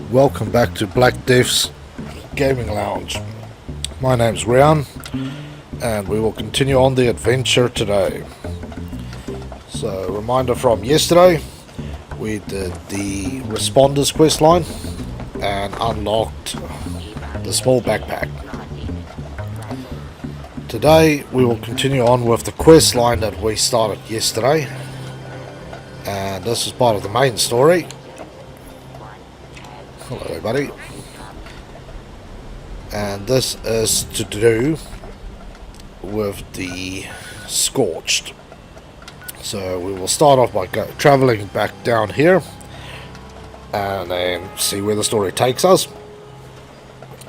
Welcome back to Black Death's Gaming Lounge. My name's Rian, and we will continue on the adventure today. So, reminder from yesterday, we did the Responders quest line and unlocked the small backpack. Today, we will continue on with the quest line that we started yesterday, and this is part of the main story. Hello everybody. And this is to do with the Scorched. So we will start off by travelling back down here and then see where the story takes us.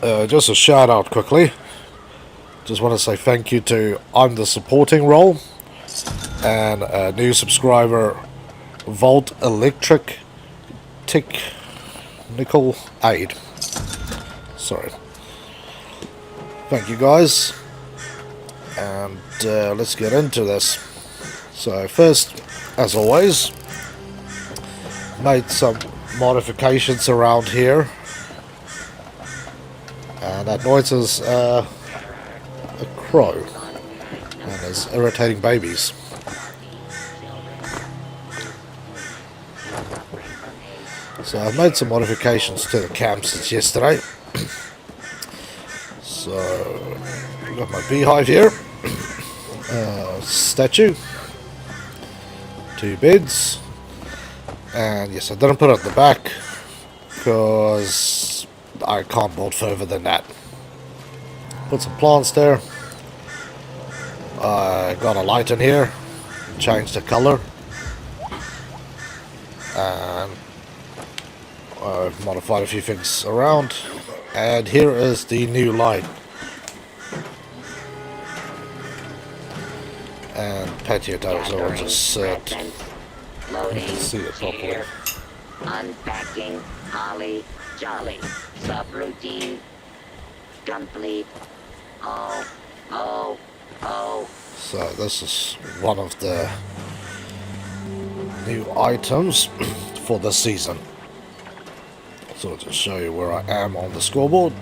Just a shout out quickly. Just want to say thank you to I'm the Supporting Role and a new subscriber, Volt Electric Tick Nickel Aid. Sorry. Thank you guys. And let's get into this. So first, as always, made some modifications around here. And that noise is a crow. And it's irritating babies. So I've made some modifications to the camp since yesterday. So I've got my beehive here, statue, 2 beds, and yes, I didn't put it at the back because I can't build further than that. Put some plants there. I got a light in here, changed the color, and I've modified a few things around, and here is the new light. And patio tiles are just set. You can see it properly. Unpacking, holly, jolly, subroutine, complete. Oh. So this is one of the new items for the season. So I'll just show you where I am on the scoreboard.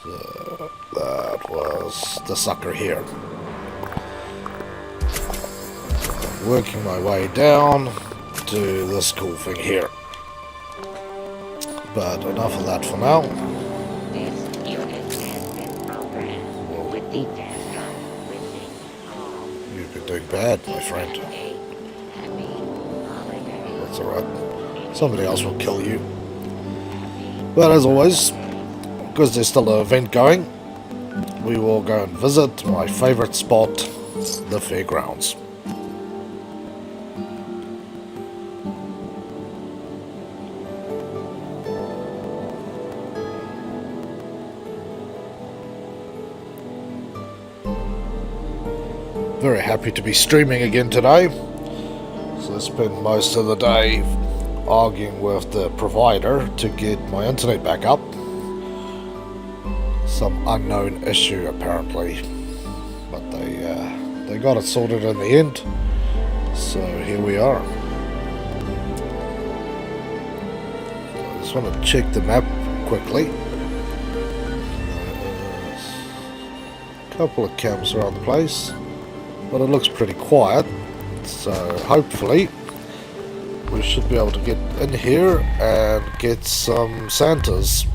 So that was the sucker here. Working my way down to this cool thing here. But enough of that for now. This unit has been programmed with the You've been doing bad, my friend. That's alright. Somebody else will kill you. But as always, because there's still an event going, we will go and visit my favourite spot, the fairgrounds. Very happy to be streaming again today. So I spent most of the day arguing with the provider to get my internet back up. Some unknown issue apparently, but they got it sorted in the end. So here we are. I just want to check the map quickly. There's a couple of camps around the place, but it looks pretty quiet, so hopefully we should be able to get in here and get some Santas.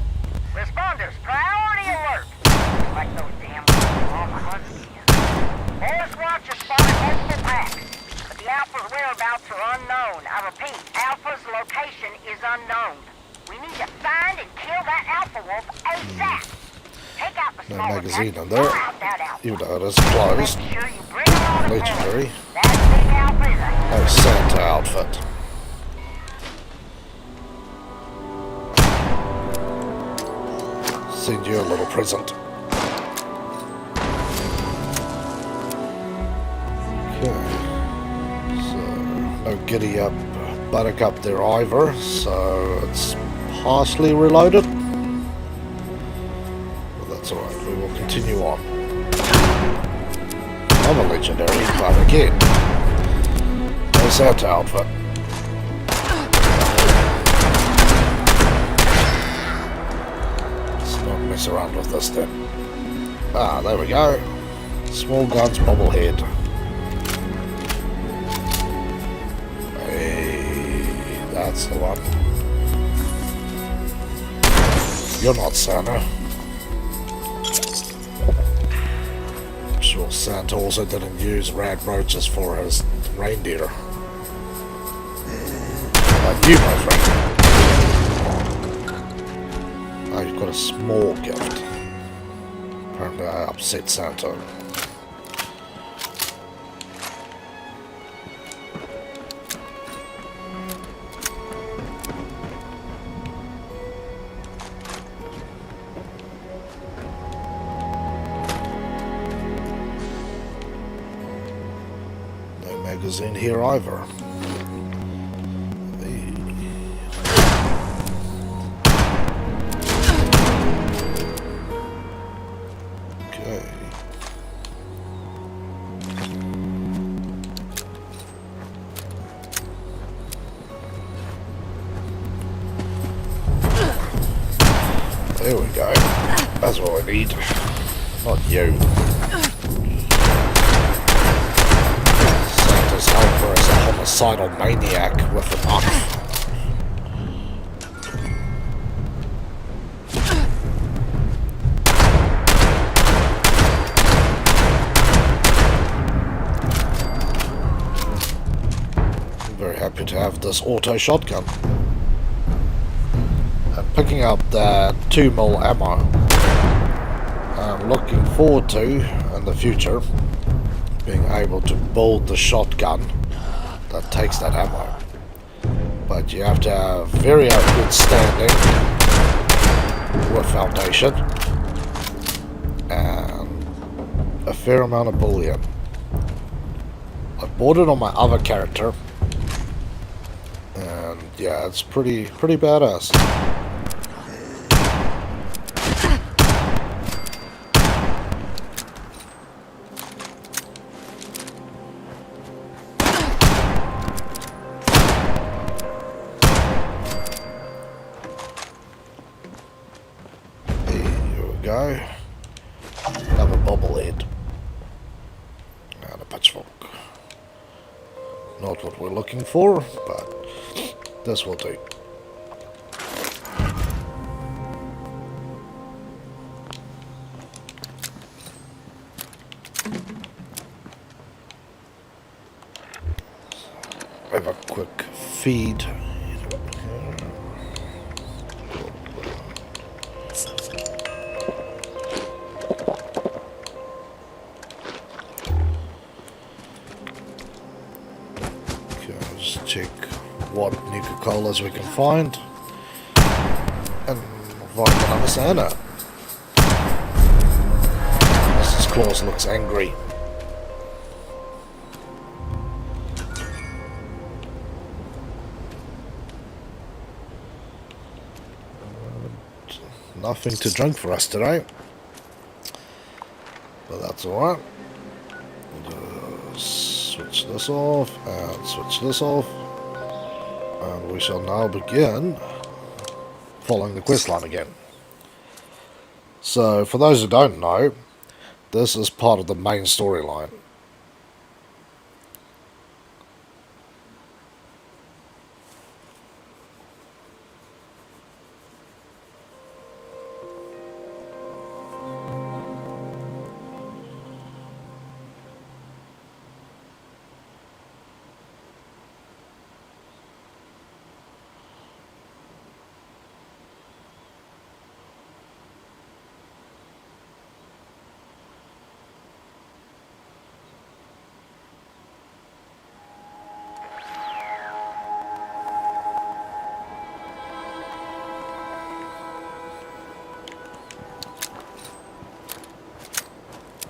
Responders, priority alert! Like those damn Forest Watch has spotted multiple packs, but the Alpha's whereabouts are unknown. I repeat, Alpha's location is unknown. We need to find and kill that Alpha Wolf ASAP! Take out the No smaller magazine pack, on there. throw out that Alpha. Even though it is closed. Make sure you bring him on the Legendary. board. That big Alpha is a No Santa outfit. Send you a little present. Okay. also giddy up Buttercup Deriver, so it's partially reloaded. But that's alright, we will continue on. I'm a legendary, but again, no Santa outfit. Let's not mess around with this then. Ah, there we go. Small guns bobblehead. Hey, that's the one. You're not Santa. I'm sure Santa also didn't use rad roaches for his reindeer. Like you, my friend. Oh, you've got a small gift. Apparently I upset Santa. No magazine here either. Okay. There we go. That's what I need. Not you. Santa's helper is a homicidal maniac with a knife. I'm very happy to have this auto shotgun. And picking up that 2mm ammo. I'm looking forward to, in the future, being able to build the shotgun that takes that ammo. But you have to have very good standing with foundation and a fair amount of bullion. I bought it on my other character, and yeah, it's pretty badass. Go. Another bobblehead. And a pitchfork. Not what we're looking for, but this will do. Have a quick feed. Check what Nuka-Colas we can find and find another Santa. Mrs. Claus looks angry. Nothing to drink for us today, but that's alright. Switch this off and switch this off, and we shall now begin following the quest line again. So for those who don't know, this is part of the main storyline.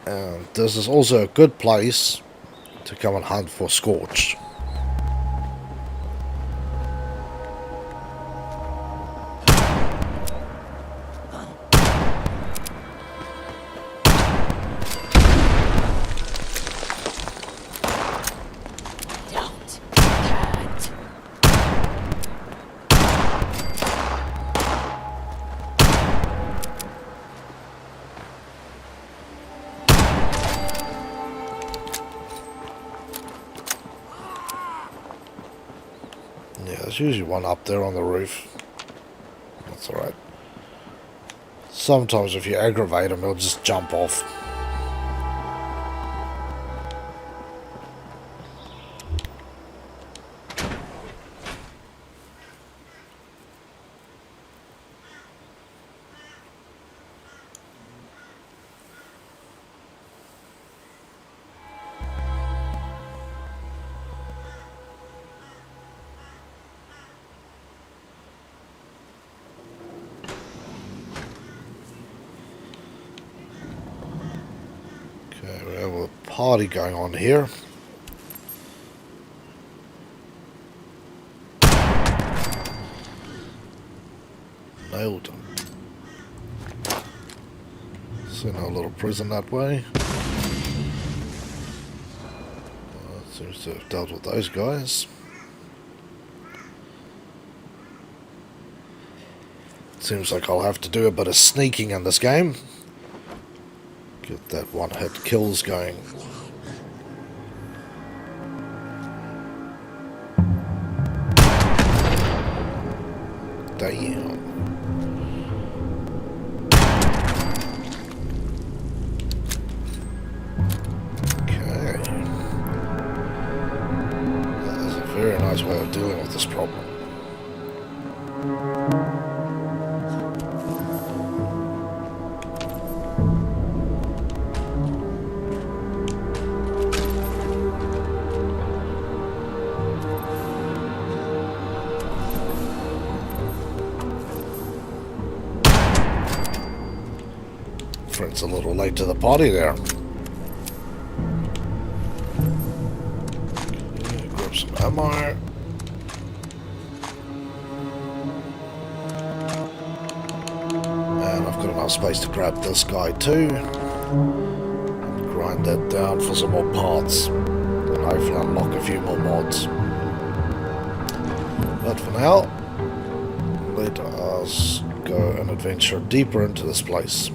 And this is also a good place to come and hunt for Scorched. Yeah, there's usually one up there on the roof. That's alright. Sometimes if you aggravate him, he'll just jump off. Okay, we have a party going on here. Nailed him. Seen a little prison that way. Seems to have dealt with those guys. Seems like I'll have to do a bit of sneaking in this game. Get that one-hit kills going. Damn. Okay. That is a very nice way of dealing with this problem. Friend's a little late to the party there. Okay, grab some ammo. And I've got enough space to grab this guy too. And grind that down for some more parts. And hopefully unlock a few more mods. But for now, let us go and adventure deeper into this place.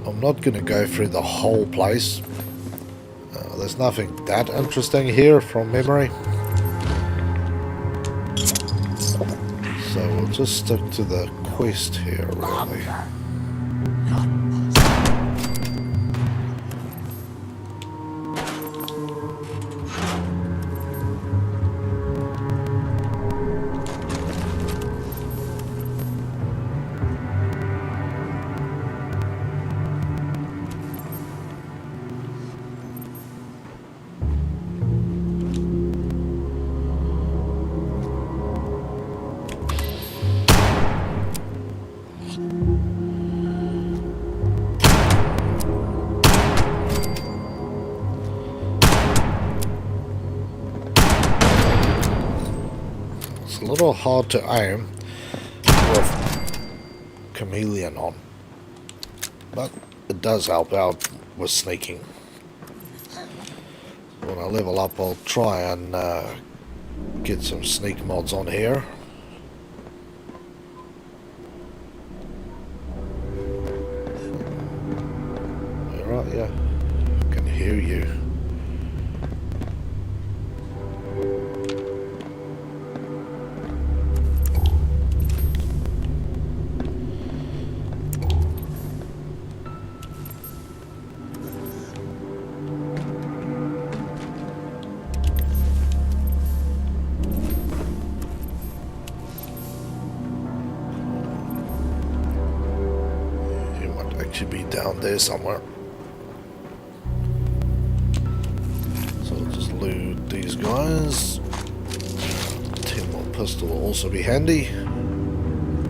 I'm not going to go through the whole place. There's nothing that interesting here from memory. So we'll just stick to the quest here, really. It's a little hard to aim with Chameleon on, but it does help out with sneaking. When I level up, I'll try and get some sneak mods on here. Alright, yeah, I can hear you. Should be down there somewhere. So I'll just loot these guys. 10 more pistol will also be handy.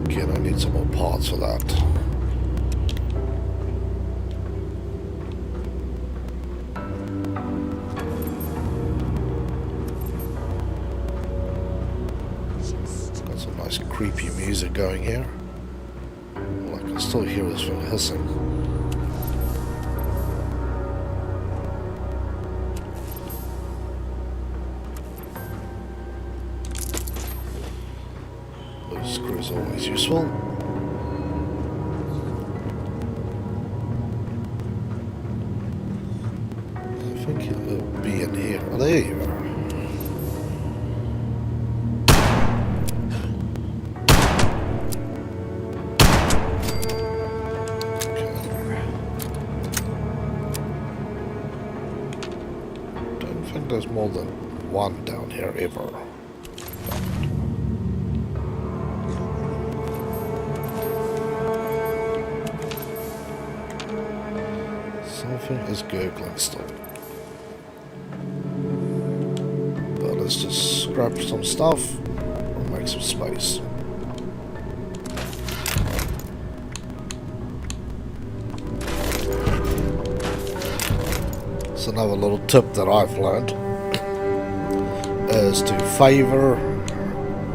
Again, I need some more parts for that. Got some nice creepy music going here. I can still hear this thing hissing. Loose screw is always useful. Oh, there you are. Don't think there's more than one down here ever. Something is gurgling still. But let's just scrap some stuff and make some space. It's another little tip that I've learned is to favor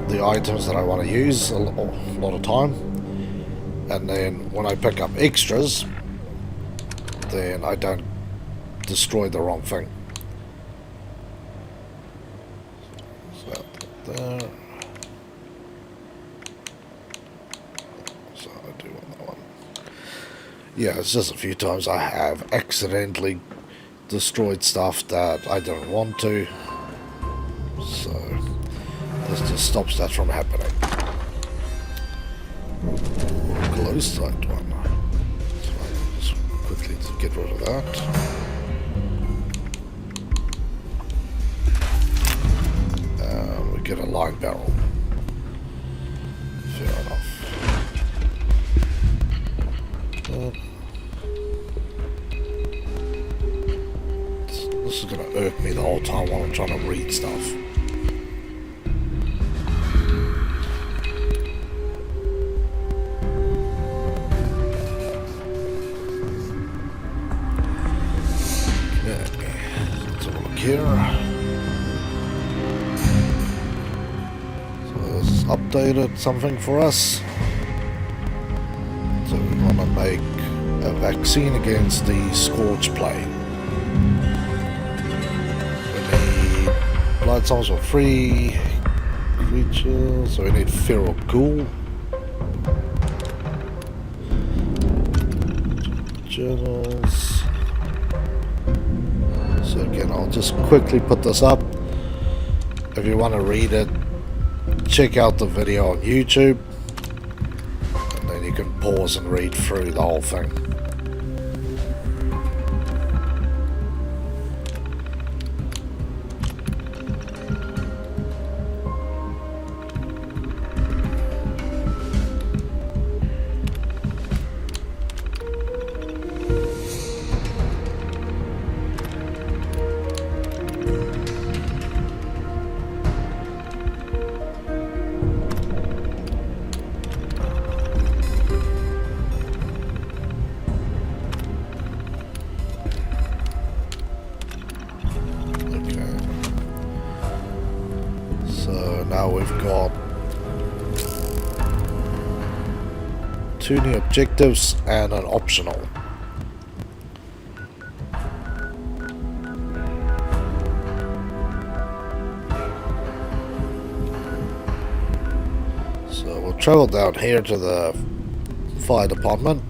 the items that I want to use a lot of time, and then when I pick up extras, then I don't destroy the wrong thing. So there. So I do want that one. Yeah, it's just a few times I have accidentally destroyed stuff that I don't want to. So this just stops that from happening. Close that one. So just quickly to get rid of that. We get a line barrel. Fair enough. This is going to irk me the whole time while I'm trying to read stuff. Here. So this is updated something for us. So we want to make a vaccine against the scourge plague. We need blood samples for free creatures. So we need feral ghoul. Journals. So again, I'll just quickly put this up. If you want to read it, check out the video on YouTube, and then you can pause and read through the whole thing. Now we've got 2 new objectives and an optional. So we'll travel down here to the fire department,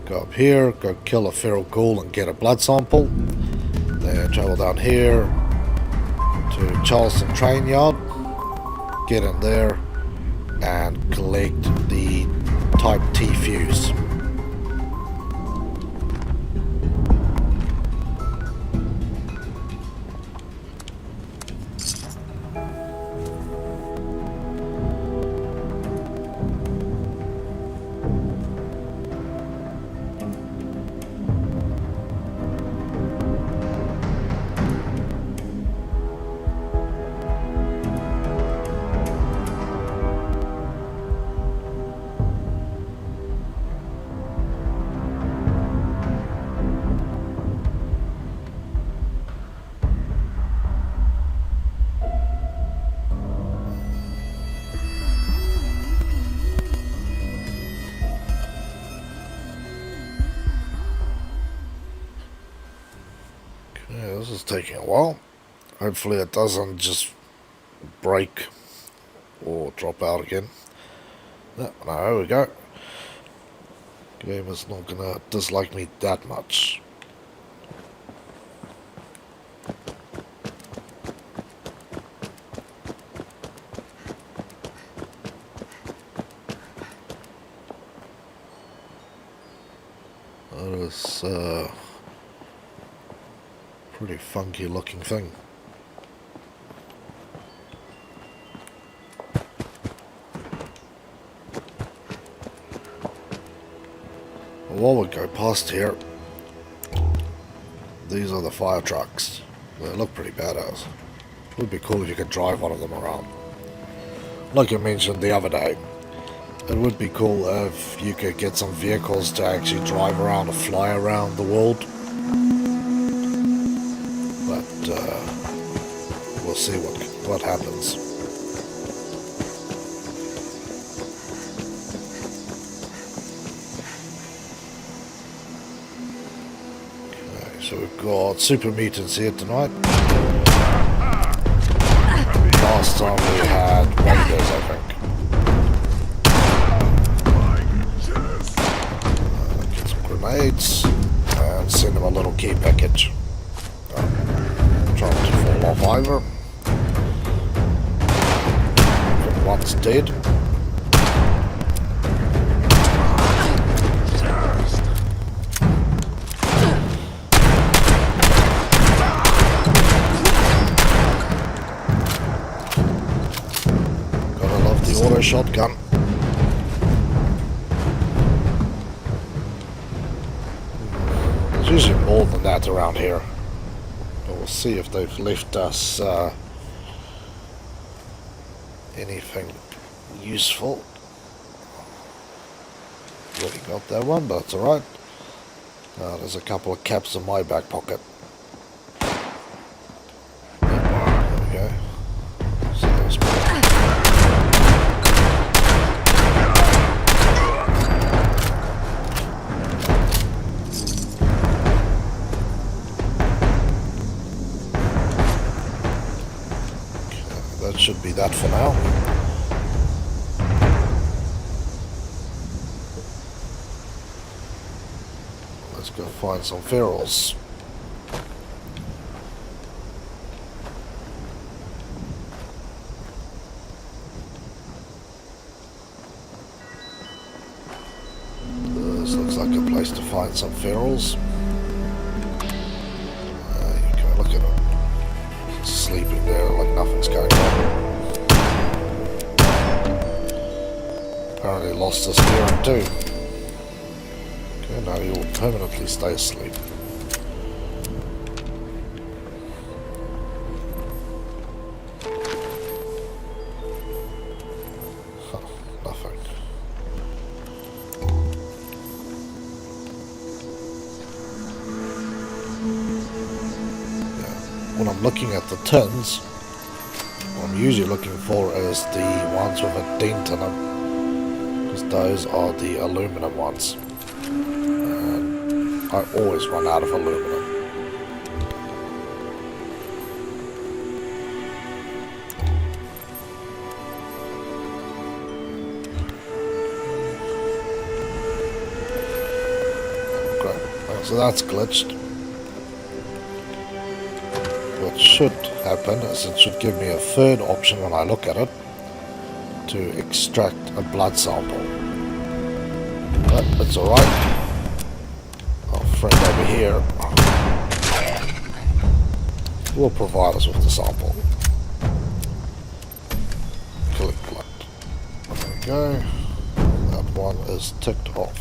go up here, go kill a feral ghoul and get a blood sample, then travel down here to Charleston train yard, get in there and collect the Type T fuse. Yeah, this is taking a while. Hopefully it doesn't just break or drop out again. No, there we go. Game is not gonna dislike me that much. That is pretty funky looking thing. While we go past here, these are the fire trucks. They look pretty badass. It would be cool if you could drive one of them around. Like I mentioned the other day, it would be cool if you could get some vehicles to actually drive around or fly around the world. But we'll see what happens. Okay, so we've got super mutants here tonight. Last time we had Wanderers, I think. Get some grenades and send them a little key package. Trying to fall off either. One's dead. Auto shotgun. There's usually more than that around here. But we'll see if they've left us anything useful. Already got that one, but it's alright. There's a couple of caps in my back pocket. There we go. So there's that should be that for now. Let's go find some ferals. This looks like a place to find some ferals. You can look at it. Sleeping there like nothing's going on. Apparently lost his hearing too. Okay, now you'll permanently stay asleep. Huh, nothing. When I'm looking at the tins, what I'm usually looking for is the ones with a dent in them, because those are the aluminum ones, and I always run out of aluminum. Great, so that's glitched. What should happen is it should give me a third option when I look at it to extract a blood sample. But it's alright. Our friend over here will provide us with the sample. Collect blood. There we go. That one is ticked off.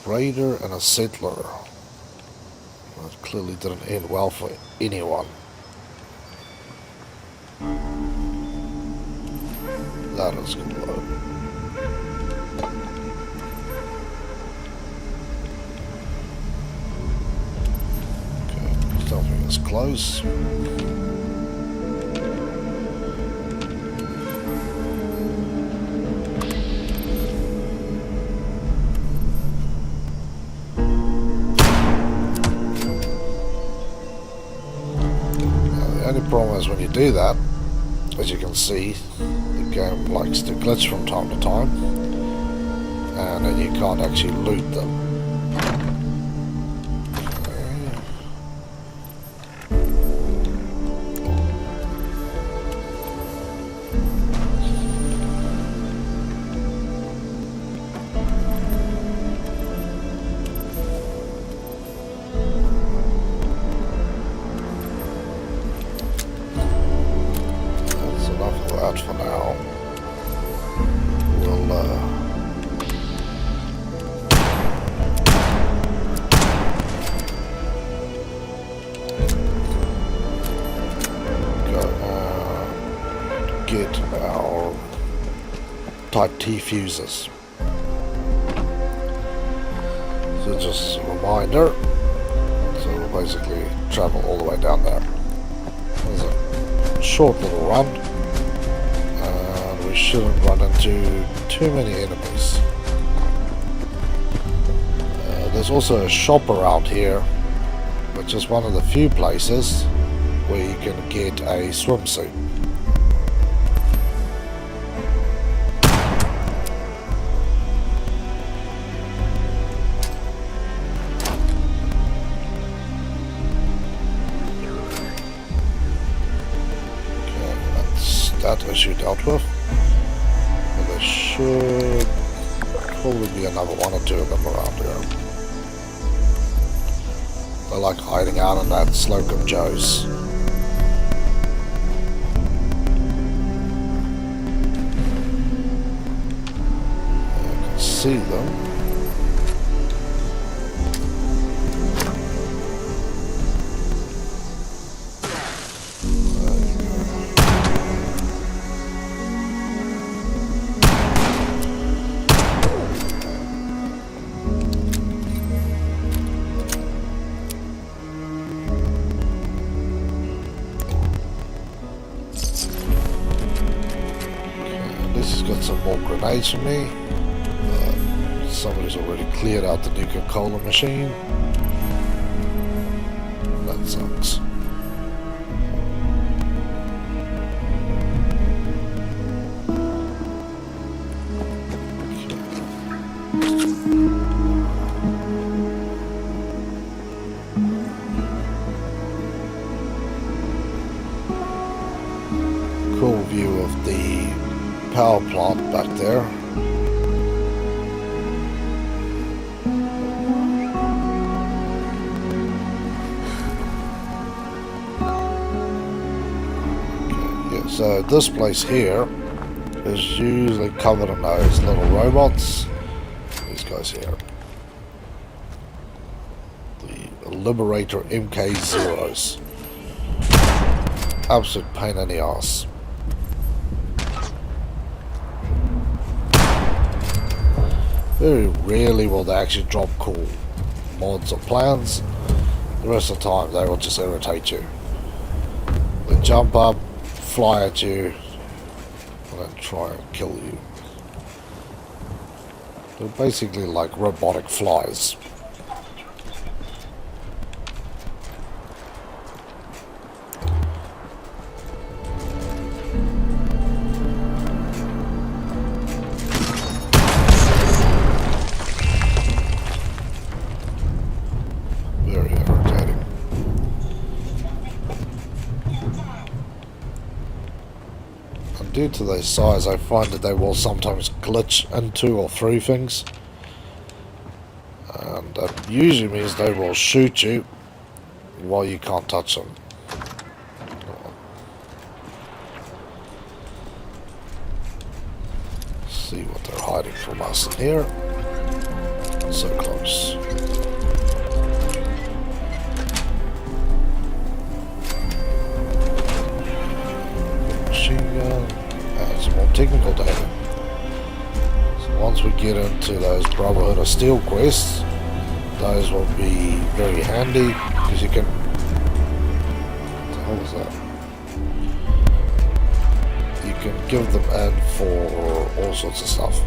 Raider and a settler. That clearly didn't end well for anyone. That is good load. Okay, something is close. The only problem is when you do that, as you can see, the game likes to glitch from time to time, and then you can't actually loot them. That's enough of that for now. We'll get our Type T fuses. So just a reminder, so we'll basically travel all the way down there. There's a short little run, and we shouldn't run into too many enemies. There's also a shop around here, which is one of the few places where you can get a swimsuit. That issue dealt with. And there should probably be another one or two of them around here. They're like hiding out in that Slocum Joe's. I can see them. This has got some more grenades for me. Somebody's already cleared out the Nuka-Cola machine. That sucks. Cool view of the power plant back there. Okay, yeah, so this place here is usually covered in those little robots. These guys here. The Liberator MK0s. Absolute pain in the ass. Very rarely will they actually drop cool mods or plans. The rest of the time they will just irritate you. They jump up, fly at you, and then try and kill you. They're basically like robotic flies. Due to their size, I find that they will sometimes glitch into or through things, and that usually means they will shoot you while you can't touch them. Let's see what they're hiding from us in here. So close. Machine gun. Some more technical data. So once we get into those Brotherhood of Steel quests, those will be very handy because you can. What the hell is that? You can give them in for all sorts of stuff.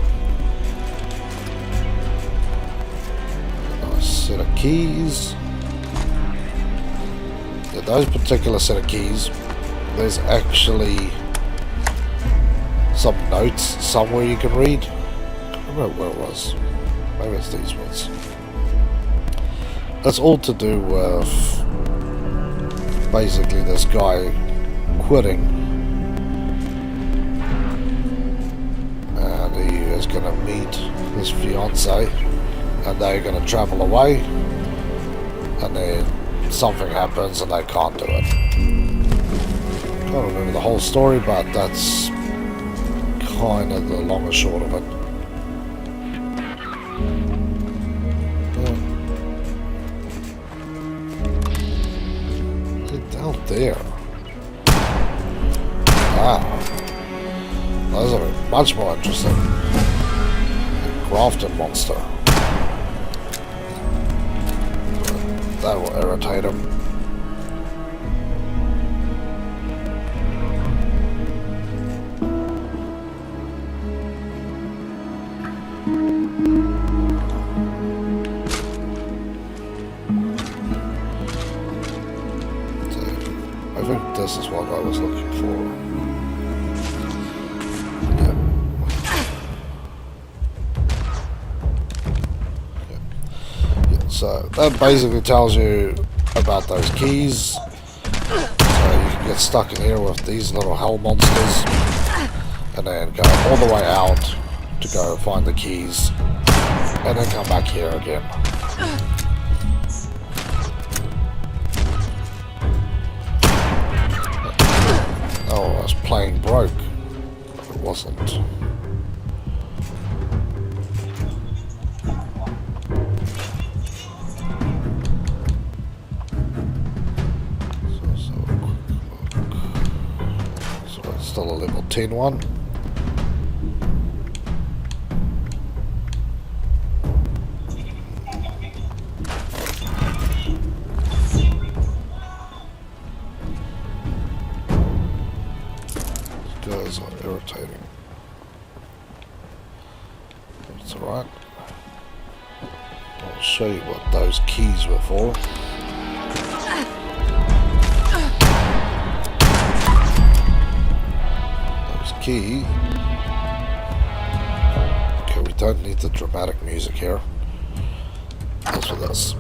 A nice set of keys. Yeah, those particular set of keys, there's actually some notes somewhere you can read. don't know where it was. Maybe it's these ones. It's all to do with basically this guy quitting, and he is going to meet his fiance, and they're going to travel away, and then something happens and they can't do it. I don't remember the whole story, but that's kind of the long and short of it. Down there. Wow. Those are much more interesting. The Grafton monster. That will irritate him. I think this is what I was looking for. Yeah. Yeah. So that basically tells you about those keys. So you can get stuck in here with these little hell monsters, and then go all the way out to go find the keys, and then come back here again. Oh, I was playing broke. It wasn't. So it's still a level 10 one. Guys are irritating. It's alright. I'll show you what those keys were for. Those keys. Okay, we don't need the dramatic music here. That's for this.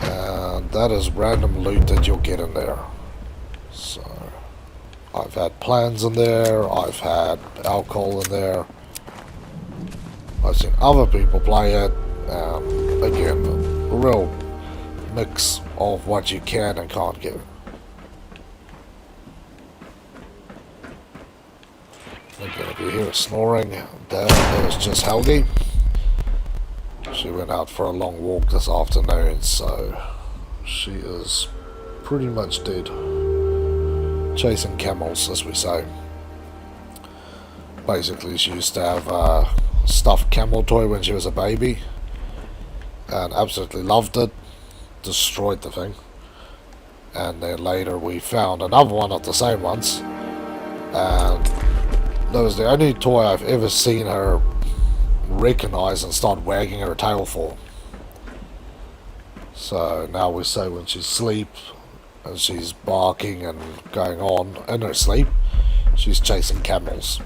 And that is random loot that you'll get in there. So I've had plans in there, I've had alcohol in there, I've seen other people play it, again, a real mix of what you can and can't get. Again, if you hear snoring, that is just Helgi. She went out for a long walk this afternoon, so she is pretty much dead. Chasing camels, as we say. Basically, she used to have a stuffed camel toy when she was a baby, and absolutely loved it. Destroyed the thing, and then later we found another one of the same ones, and that was the only toy I've ever seen her recognize and start wagging her tail for. So now we say when she sleeps and she's barking and going on in her sleep, she's chasing camels.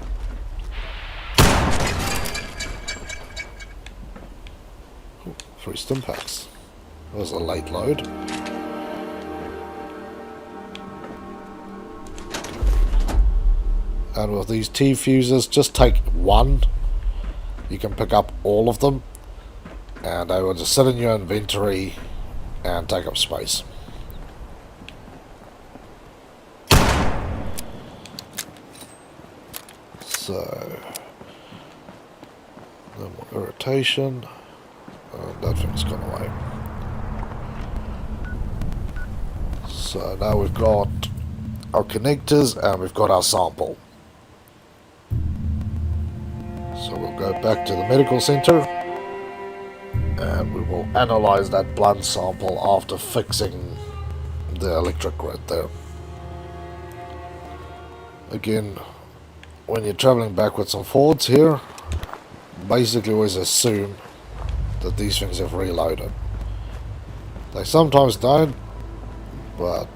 Ooh, 3 stim packs. That was a late load. And with these T-fuses, just take one. You can pick up all of them, and they will just sit in your inventory and take up space. So, no more irritation. That thing's gone away. So now we've got our connectors and we've got our sample. So we'll go back to the medical center and we will analyze that blood sample after fixing the electric grid there. Again, when you're traveling backwards and forwards here, basically always assume that these things have reloaded. They sometimes don't, but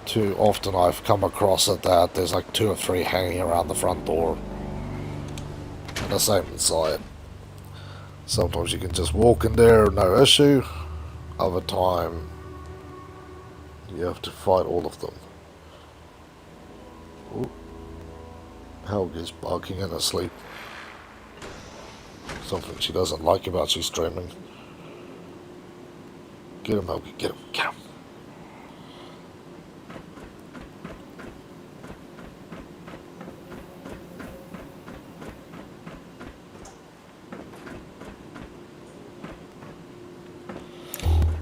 too often I've come across it that there's like 2 or 3 hanging around the front door. the same inside. Sometimes you can just walk in there, no issue. Other time, you have to fight all of them. Ooh. Helga's barking in her sleep. Something she doesn't like about you streaming. Get him, Helga, get him, get him.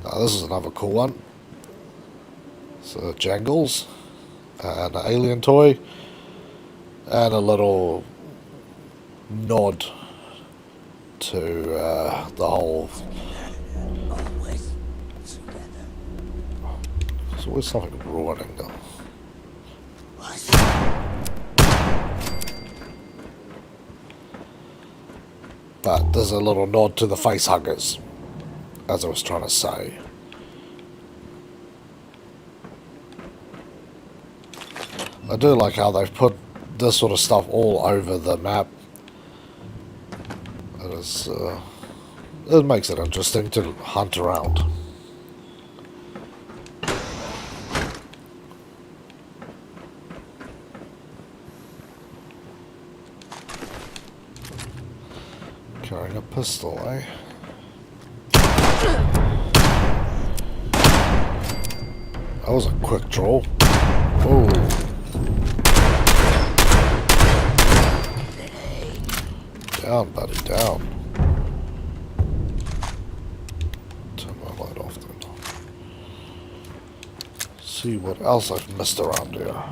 Now this is another cool one. So Jangles, an alien toy, and a little nod to the whole. There's always something running though. But there's a little nod to the face huggers, as I was trying to say. I do like how they've put this sort of stuff all over the map. It makes it interesting to hunt around. Carrying a pistol, eh? That was a quick draw. Oh. Down, buddy, down. Turn my light off then. See what else I've missed around here.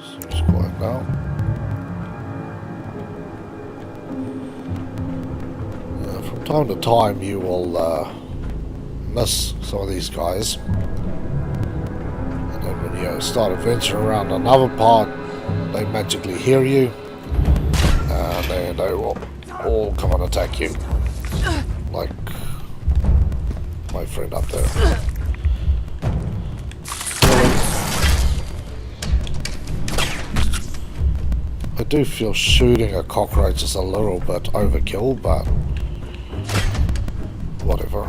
Seems quiet now. From time to time you will miss some of these guys. When you start adventuring around another part, they magically hear you, and they will all come and attack you, like my friend up there. I do feel shooting a cockroach is a little bit overkill, but whatever.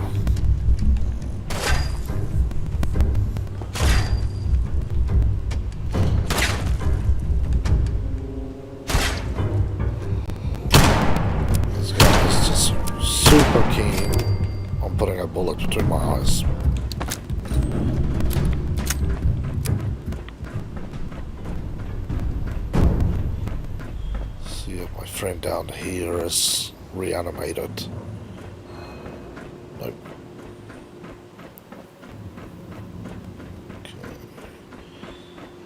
Super keen on putting a bullet between my eyes. See if my friend down here is reanimated. Nope. Okay.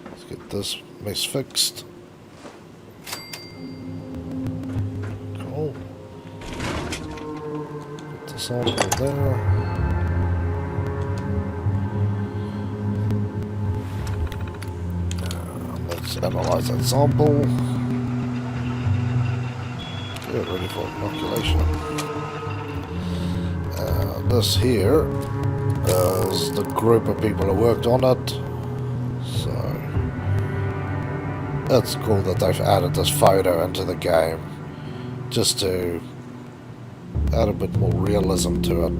Let's get this mess fixed. Cool. Sample there. Let's analyze that sample. Get ready for inoculation. This here is the group of people who worked on it. So it's cool that they've added this photo into the game just to add a bit more realism to it.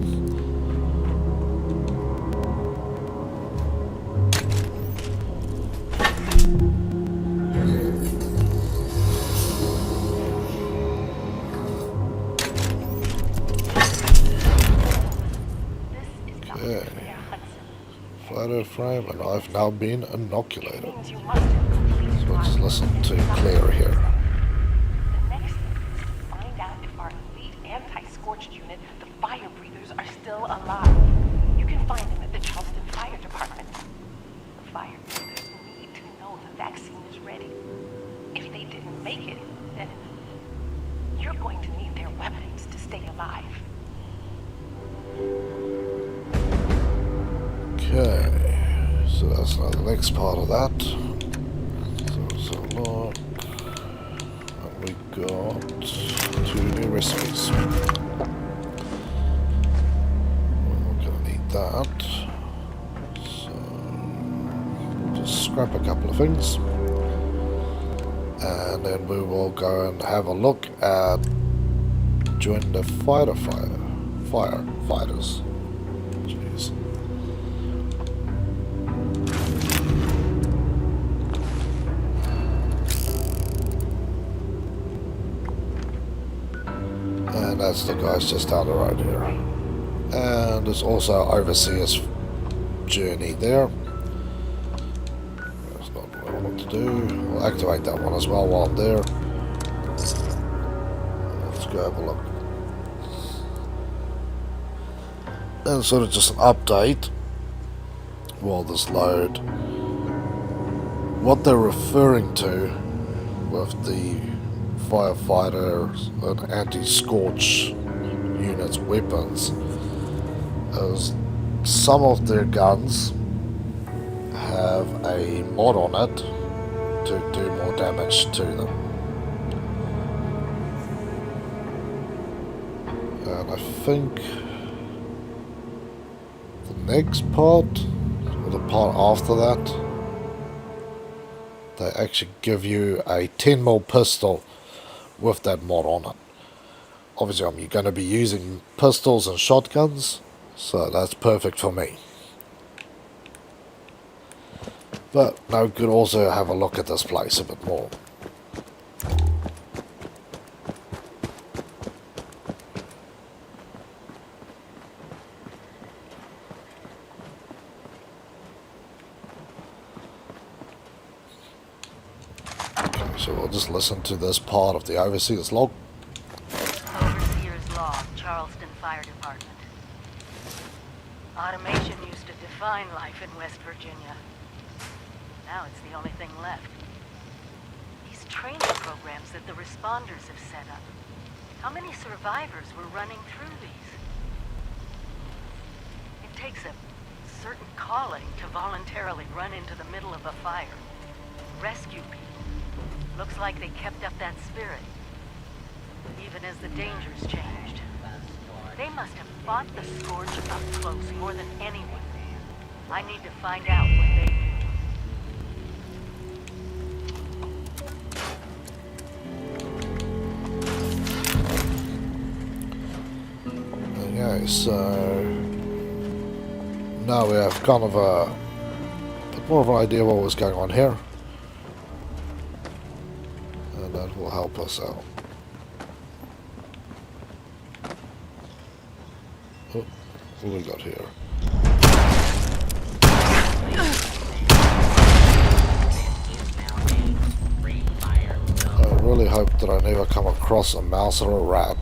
Okay. Photo frame, and I've now been inoculated. So let's listen to Claire here. Unit, the fire breathers are still alive. You can find them at the Charleston Fire Department. The fire breathers need to know the vaccine is ready. If they didn't make it, then you're going to need their weapons to stay alive. Okay, so that's now the next part of that. So look, and we got 2 new recipes. That, so we'll just scrap a couple of things. And then we will go and have a look at join the firefighters. Jeez. And that's the guys just down the road here. And there's also Overseer's journey there. That's not what I want to do. We'll activate that one as well while I'm there. Let's go have a look. And sort of just an update while this load. What they're referring to with the firefighters and anti-scorch units weapons is some of their guns have a mod on it to do more damage to them. And I think the next part, or the part after that, they actually give you a 10mm pistol with that mod on it. Obviously, I'm going to be using pistols and shotguns, so that's perfect for me. But now we could also have a look at this place a bit more. Okay, so we'll just listen to this part of the Overseer's log. Overseer's Log, Charleston Fire Department. Automation used to define life in West Virginia. Now it's the only thing left. These training programs that the responders have set up. How many survivors were running through these? It takes a certain calling to voluntarily run into the middle of a fire. Rescue people. Looks like they kept up that spirit. Even as the dangers changed. They must have fought the Scourge up close more than anyone. I need to find out what they knew. Okay, so now we have kind of a bit more of an idea what was going on here. And that will help us out. Oh, what we got here? I really hope that I never come across a mouse or a rat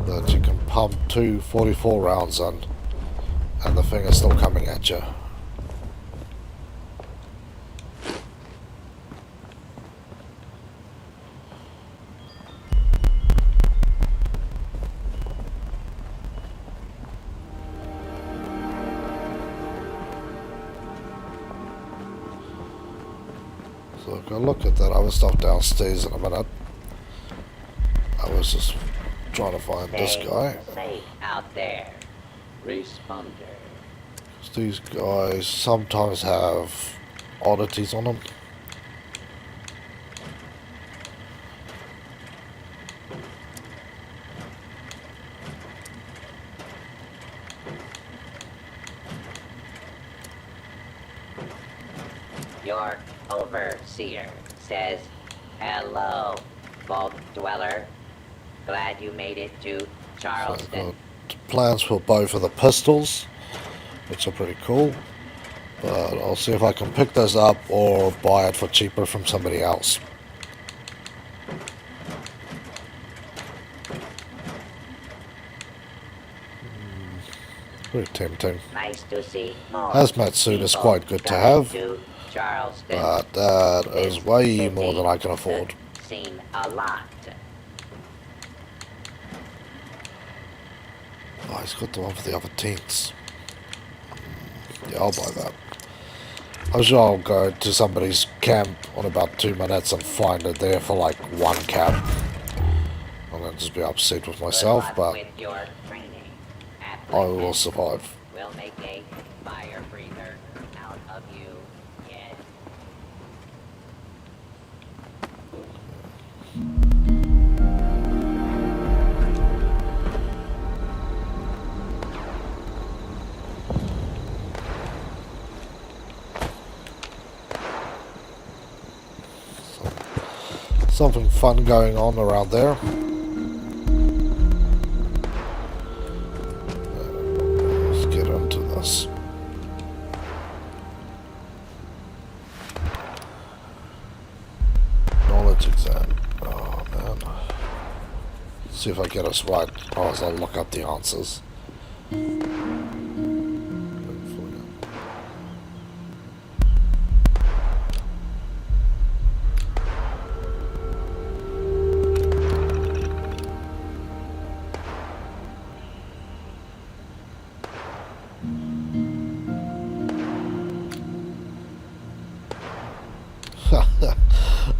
that you can pump 2 44 rounds in and the thing is still coming at you. So go look at that other stuff downstairs in a minute. I was just trying to find this guy. Safe out there. Responder. These guys sometimes have oddities on them. Your overseer says, "Hello, vault dweller. Glad you made it to So I've Charleston." got plans for both of the pistols, which are pretty cool. But I'll see if I can pick those up or buy it for cheaper from somebody else. Very tempting. Nice to see more Hazmat suit is people quite good to coming have, to Charleston. but that is This way city more than I can afford. has seen a lot. Oh, he's got the one for the other teens. Yeah, I'll buy that. I'm sure I'll go to somebody's camp on about 2 minutes and find it there for like 1 cap. I'm going to just be upset with myself, Good luck but with your training. I will survive. We'll make a fire breather out of you something fun going on around there. Let's get into this. Knowledge exam. Oh man. Let's see if I get us right. Oh, as I'll look up the answers.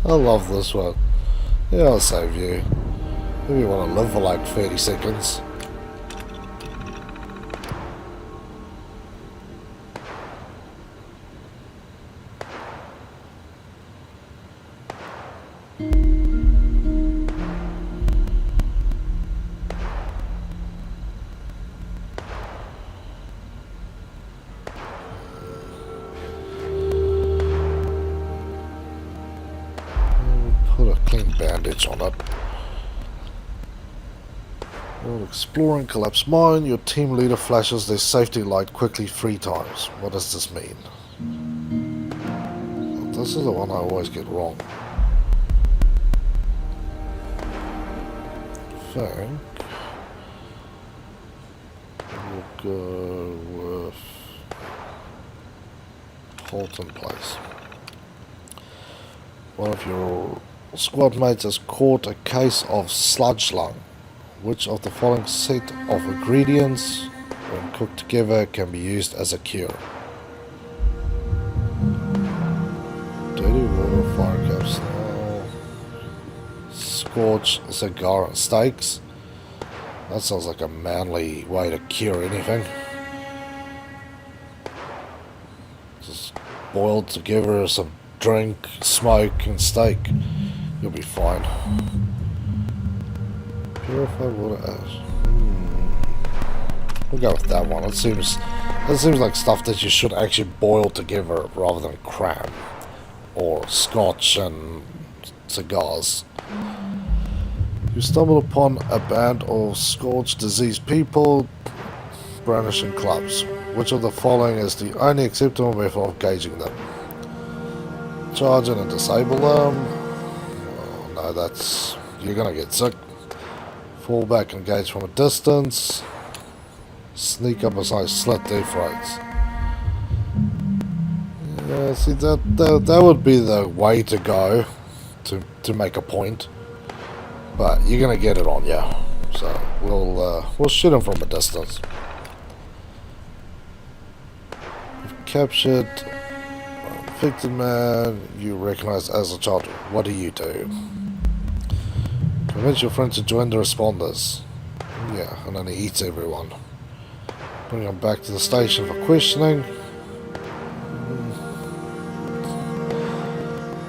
I love this one. Yeah, I'll save you. Maybe you want to live for like 30 seconds. Put a clean bandage on it. While exploring collapsed mine, your team leader flashes their safety light quickly 3 times. What does this mean? This is the one I always get wrong. I think we'll go with Halton Place. One of your squad mates has caught a case of sludge lung. Which of the following set of ingredients, when cooked together, can be used as a cure? Dirty water, fire caps, scorch, cigar, and steaks. That sounds like a manly way to cure anything. Just boiled together some drink, smoke, and steak. You'll be fine. Purified water ash. We'll go with that one. It seems like stuff that you should actually boil together rather than cram. Or scotch and cigars. You stumble upon a band of scorched, diseased people brandishing clubs. Which of the following is the only acceptable method of gauging them? Charge in and disable them. Oh, no, that's... you're gonna get sick. Fall back and engage from a distance. Sneak up as I slit their throats. Yeah, see that would be the way to go to make a point. But you're gonna get it on you. So we'll shoot him from a distance. You've captured a infected man you recognize as a child. What do you do? Convince your friend to join the responders. Yeah, and then he eats everyone. Bring them back to the station for questioning.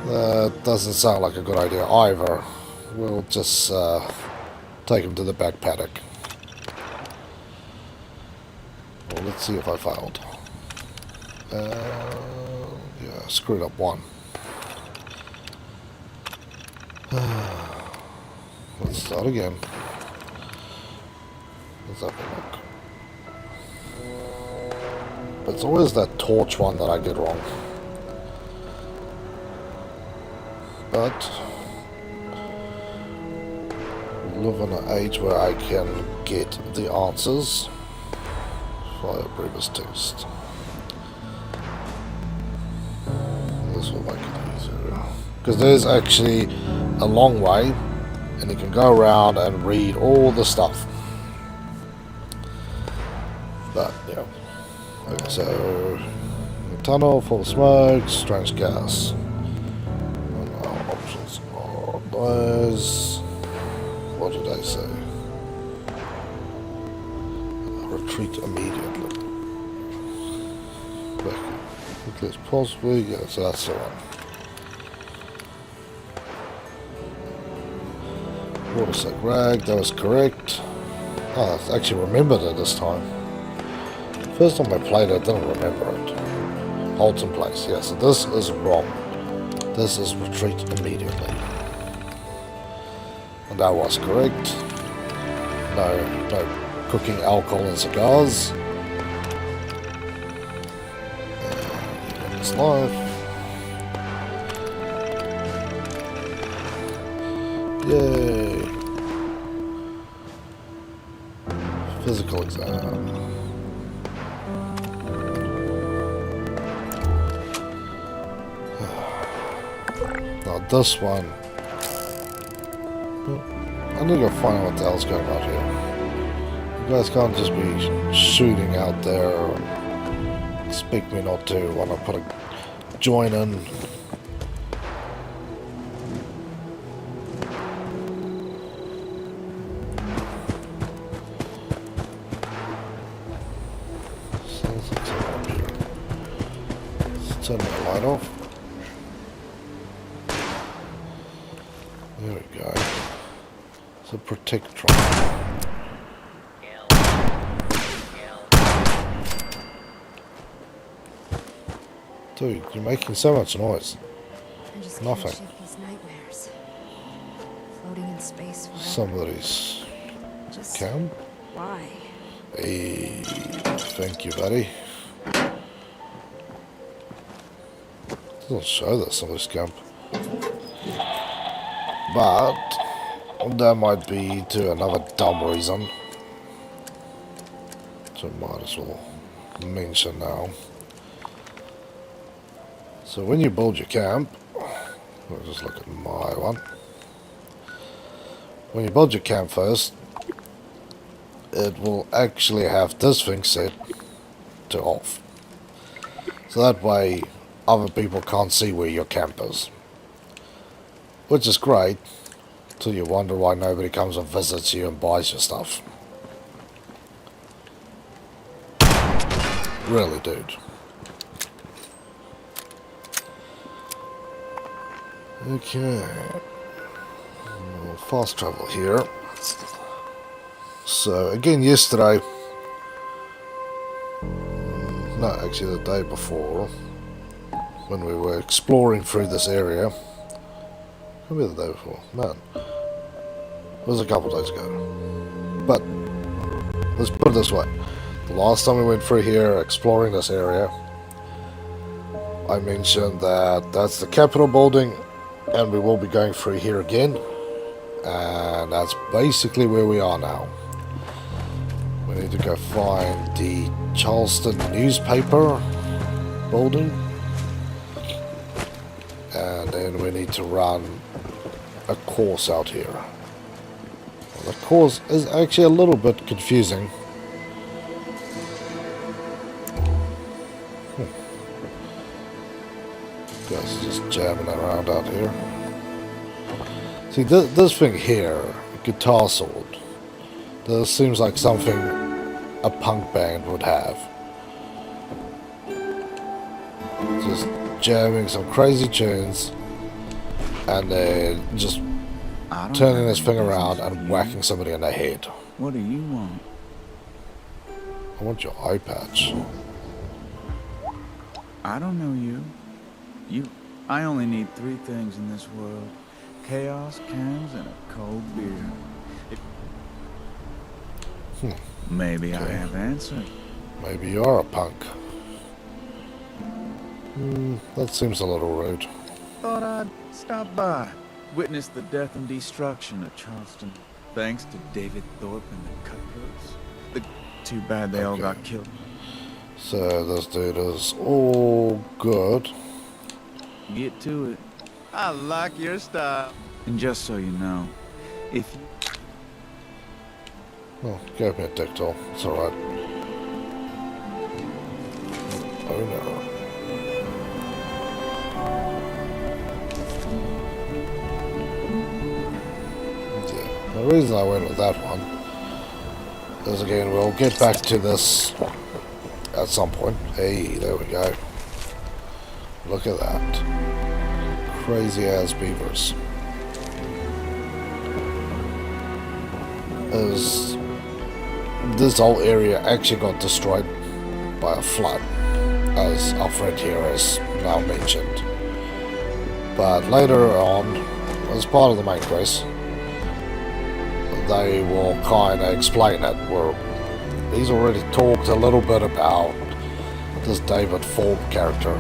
That doesn't sound like a good idea either. We'll just take him to the back paddock. Well, let's see if I failed. Yeah, screwed up one. Let's start again. Let's have a look. It's always that torch one that I get wrong. But we live in an age where I can get the answers via previous text. This will make it easier. Because there's actually a long way. And you can go around and read all the stuff. But, yeah. Okay, so... tunnel full of smoke, strange gas. And our options are those. What did I say? Retreat immediately. Back as quickly as possible. Yeah, so that's the one. Watersack rag, that was correct. Oh, I actually remembered it this time. First time I played it, I didn't remember it. Halton Place, yeah, so this is wrong. This is retreat immediately. That was correct. No cooking alcohol and cigars. It's live. Yay. Physical exam. Now this one. I need to find out what the hell's going on here. You guys can't just be shooting out there and expect me not to when I put a join in. Let's turn the light off. There we go. It's a Protectron. Dude, you're making so much noise. I just Nothing. can't shake these nightmares. Floating in space forever. Somebody's Just camp. why? Hey, thank you, buddy. Doesn't show this on this camp. But that might be to another dumb reason. So might as well mention now. So when you build your camp, I'll just look at my one. When you build your camp first, it will actually have this thing set to off. So that way other people can't see where your camp is. Which is great, till you wonder why nobody comes and visits you and buys your stuff. Really, dude. Okay. Fast travel here. So, again, yesterday, no, actually the day before, when we were exploring through this area, maybe the day before, man, it was a couple of days ago, but let's put it this way, the last time we went through here exploring this area, I mentioned that that's the Capitol building, and we will be going through here again, and that's basically where we are now. We need to go find the Charleston newspaper building, and then we need to run a course out here. Well, the course is actually a little bit confusing. Guys are just jamming around out here. See, this thing here, guitar sword, this seems like something a punk band would have. Just jamming some crazy tunes and then just turning this thing around and whacking somebody in the head. What do you want? I want your eye patch. I don't know you. I only need 3 things in this world. Chaos, cans, and a cold beer. Maybe I have answered. Maybe you are a punk. That seems a little rude. Thought I'd stop by. Witness the death and destruction of Charleston. Thanks to David Thorpe and the Cutthroats. Too bad they all got killed. So this dude is all good. Get to it. I like your style. And just so you know, if you... Oh, gave me a dick doll. It's alright. Oh no. Yeah. The reason I went with that one is, again, we'll get back to this at some point. Hey, there we go. Look at that. Crazy ass beavers. This whole area actually got destroyed by a flood, as our friend here has now mentioned. But later on, as part of the main quest, they will kind of explain it. Where he's already talked a little bit about this David Thorpe character.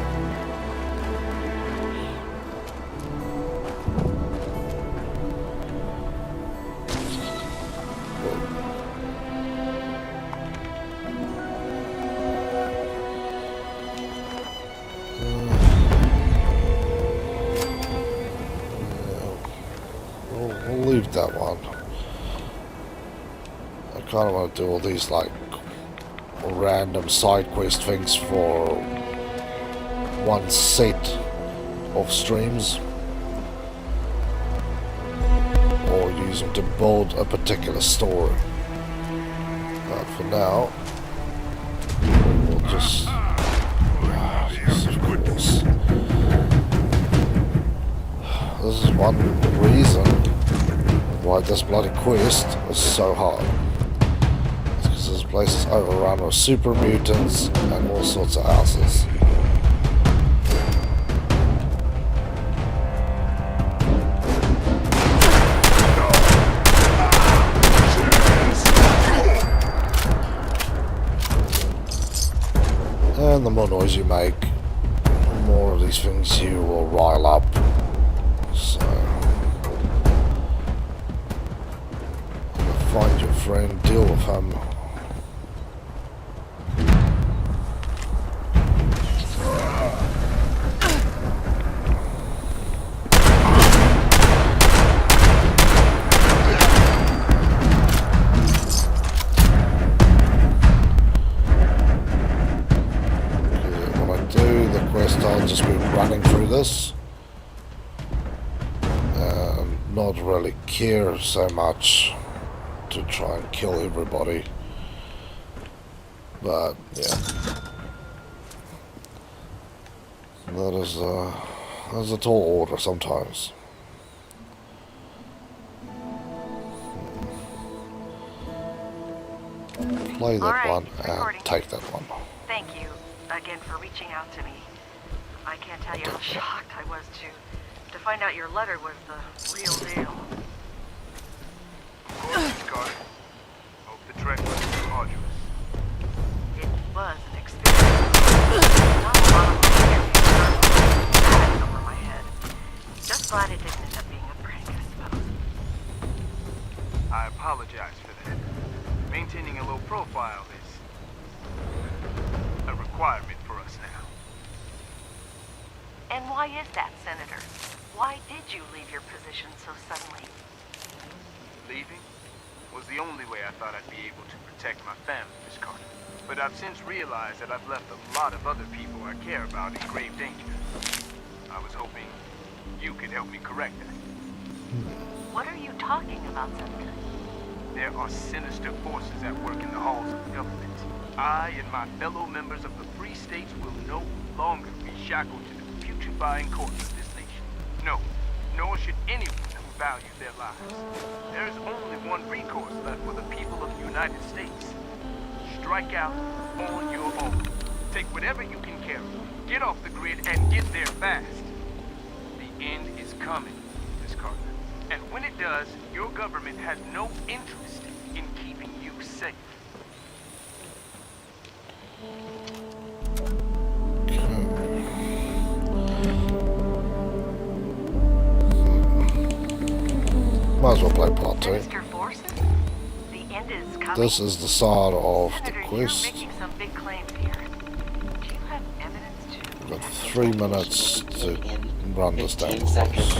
We'll leave that one. I kind of want to do all these like random side quest things for one set of streams, or use them to build a particular story. But for now, we'll just of course. This is one reason why this bloody quest is so hard. It's because this place is overrun with super mutants and all sorts of asses. And the more noise you make, the more of these things you will rile up. So, find your friend, deal with him. When I do the quest, I'll just be running through this. Not really care so much to try and kill everybody, but yeah, that is a tall order sometimes. Play that Alright, one and recording. take that one. Thank you again for reaching out to me. I can't tell you how shocked I was to find out your letter was the real deal. Carter. Hope the trek wasn't too arduous. It was an experience. Not a lot of over my head. Just glad it didn't end up being a prank, I suppose. I apologize for that. Maintaining a low profile is a requirement for us now. And why is that, Senator? Why did you leave your position so suddenly? Leaving was the only way I thought I'd be able to protect my family, Miss Carter. But I've since realized that I've left a lot of other people I care about in grave danger. I was hoping you could help me correct that. What are you talking about, Senator? There are sinister forces at work in the halls of the government. I and my fellow members of the Free States will no longer be shackled to the putrefying courts of this nation. No, nor should anyone who values their lives. There is only one recourse left for the people of the United States. Strike out on your own. Take whatever you can carry. Get off the grid and get there fast. The end is coming, Miss Carter. And when it does, your government has no interest in keeping you safe. Might as well play part 2. Sinister forces? The end is coming? This is the start of the Senator, quest. you're making some big claims here. Do you have evidence to... We've got 3 minutes to run this down. 15 seconds.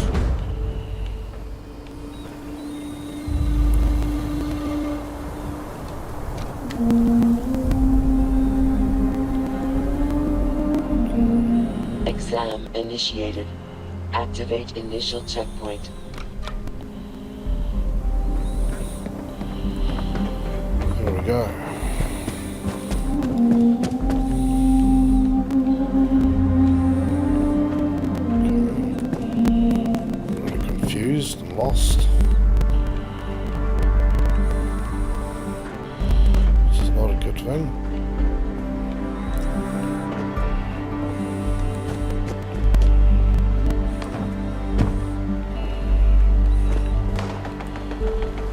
Exam initiated. Activate initial checkpoint. Here we go. Really confused and lost. This is not a good thing.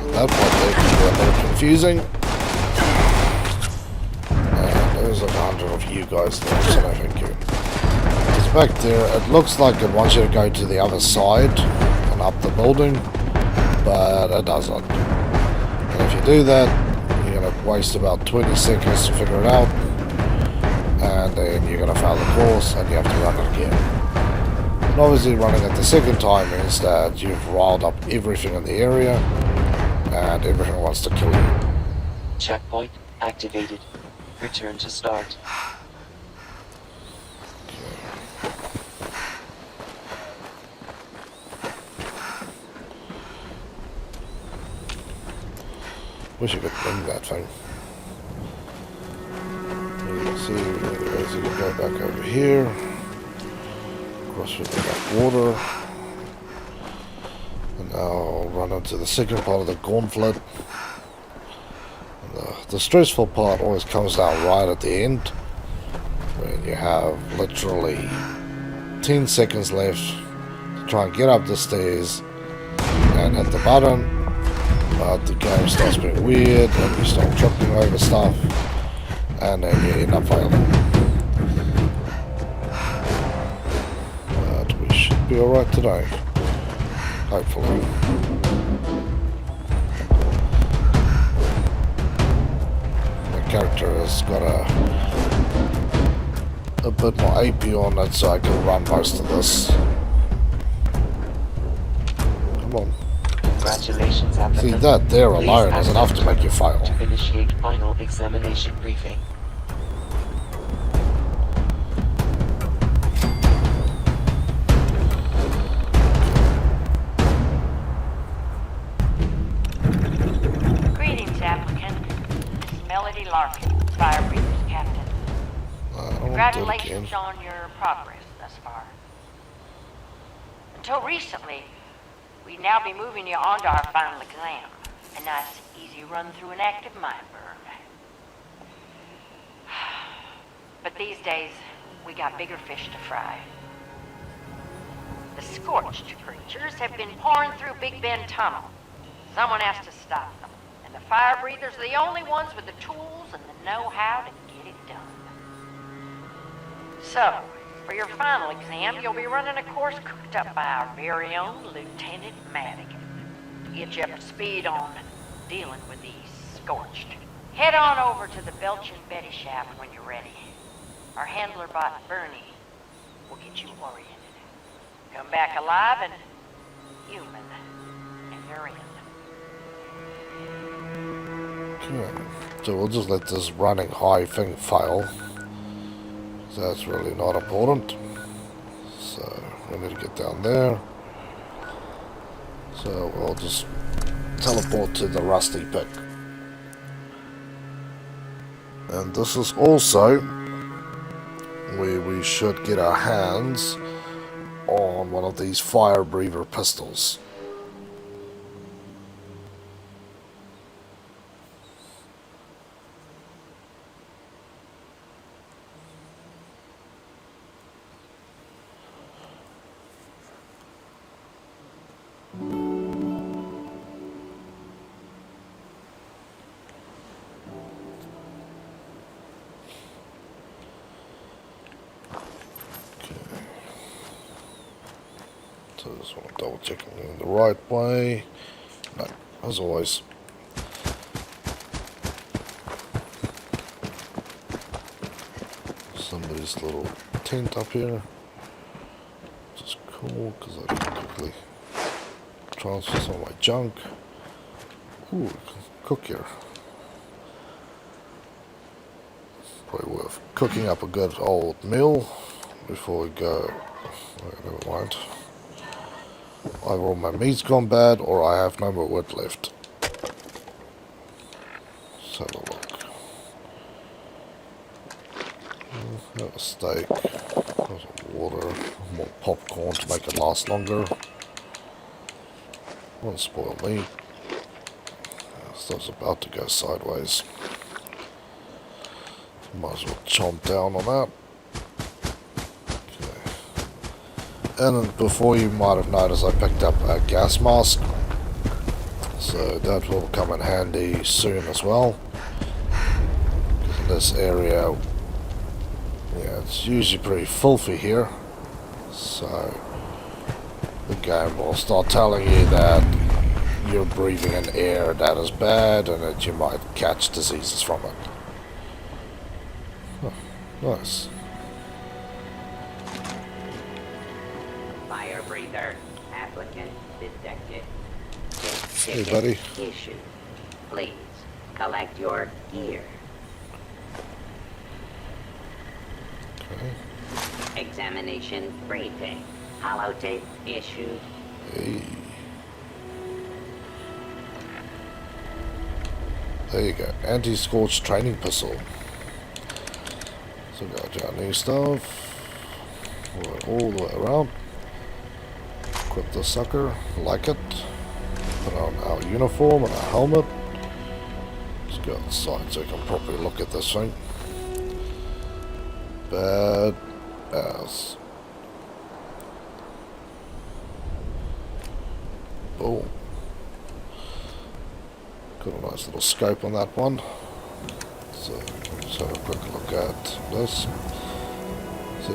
At that point defusing. And there's 100 of you guys there, so no thank you. It's back there. It looks like it wants you to go to the other side and up the building, but it doesn't. And if you do that, you're going to waste about 20 seconds to figure it out, and then you're going to fail the course and you have to run it again. And obviously running it the second time means that you've riled up everything in the area and everything wants to kill you. Checkpoint activated. Return to start. Wish you could bring that thing. You can see, as you can go back over here, cross through the back water, and now run into the second part of the gauntlet. And the stressful part always comes down right at the end, when you have literally 10 seconds left to try and get up the stairs and hit the button. But the game starts being weird and you start tripping over stuff and then you end up failing. But we should be alright today. Hopefully. The character has got a bit more AP on it so I can run most of this. Come on. Congratulations, applicant. See, that there Please alone is enough to make you fail. To initiate final examination briefing. Greetings, applicant. This is Melody Larkin, Fire Breathers Captain. I don't want to do it Congratulations again. on your progress thus far. Until recently, we'd now be moving you on to our final exam. A nice, easy run through an active mind burn. But these days, we got bigger fish to fry. The scorched creatures have been pouring through Big Bend Tunnel. Someone has to stop them. And the fire breathers are the only ones with the tools and the know-how to get it done. So, for your final exam, you'll be running a course cooked up by our very own Lieutenant Madigan to get you up to speed on dealing with these scorched. Head on over to the Belch and Betty shaft when you're ready. Our handler bot, Bernie, will get you oriented. Come back alive and human, and you're in. Okay. So we'll just let this running high thing fail. That's really not important. So we need to get down there. So we'll just teleport to the rusty pick. And this is also where we should get our hands on one of these fire breather pistols. So I just want to double check I'm going the right way. No, as always. Somebody's little tent up here. Which is cool because I can quickly transfer some of my junk. Ooh, cook here. Probably worth cooking up a good old meal before we go. Oh, never mind. Either all my meat's gone bad or I have no more wood left. Let's have a look. Got a steak, got some water, more popcorn to make it last longer. Won't spoil meat. Stuff's about to go sideways. Might as well chomp down on that. And before you might have noticed I picked up a gas mask. So So that will come in handy soon as well. In this area, yeah, it's usually pretty filthy here. So the game will start telling you that you're breathing in air that is bad and that you might catch diseases from it. Oh, nice. Fire breather. Applicant detected. Hey, buddy. Issue. Please collect your gear. Okay. Examination briefing. Holotape issued. Hey. There you go. Anti-scorch training pistol. So we got our new stuff. Work all the way around. Equip the sucker. Like it. Put on our uniform and our helmet. Let's go outside so we can properly look at this thing. Bad ass. Boom. Got a nice little scope on that one. So let's have a quick look at this. So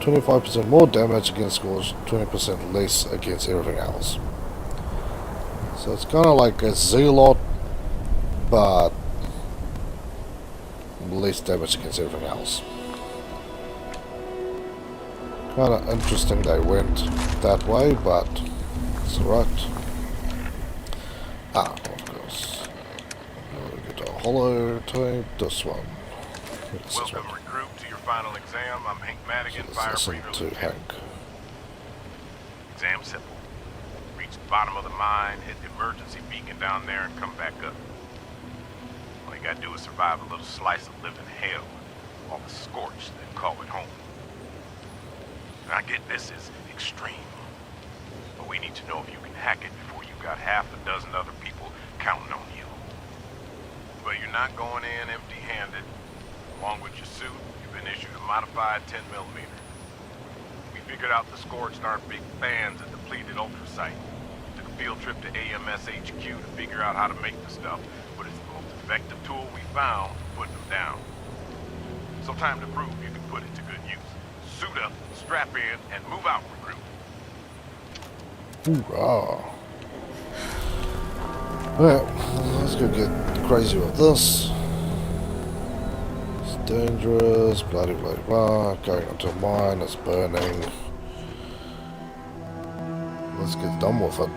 25% more damage against scores, 20% less against everything else. So it's kind of like a Zealot, but less damage against everything else. Kind of interesting they went that way, but it's alright. Ah, of course. We get a holo tape, this one. This Welcome, one. recruit, to your final exam. I'm Hank Madigan, So fire this breather to lieutenant. Hank. Exam simple. Reach the bottom of the mine, hit the emergency beacon down there, and come back up. All you gotta do is survive a little slice of living hell, all the scorched, then call it home. And I get this is extreme, but we need to know if you can hack it before you've got half a dozen other people counting on you. But you're not going in empty-handed. Along with your suit, you've been issued a modified 10mm. We figured out the Scorched aren't big fans of depleted ultrasight. Took a field trip to AMS HQ to figure out how to make the stuff, but it's the most effective tool we found for putting them down. So time to prove you can put it to good use. Suit up, strap in, and move out, recruit. Hoorah. Well, let's go get crazy with this. It's dangerous, bloody blah. Going onto a mine, it's burning. Let's get done with it.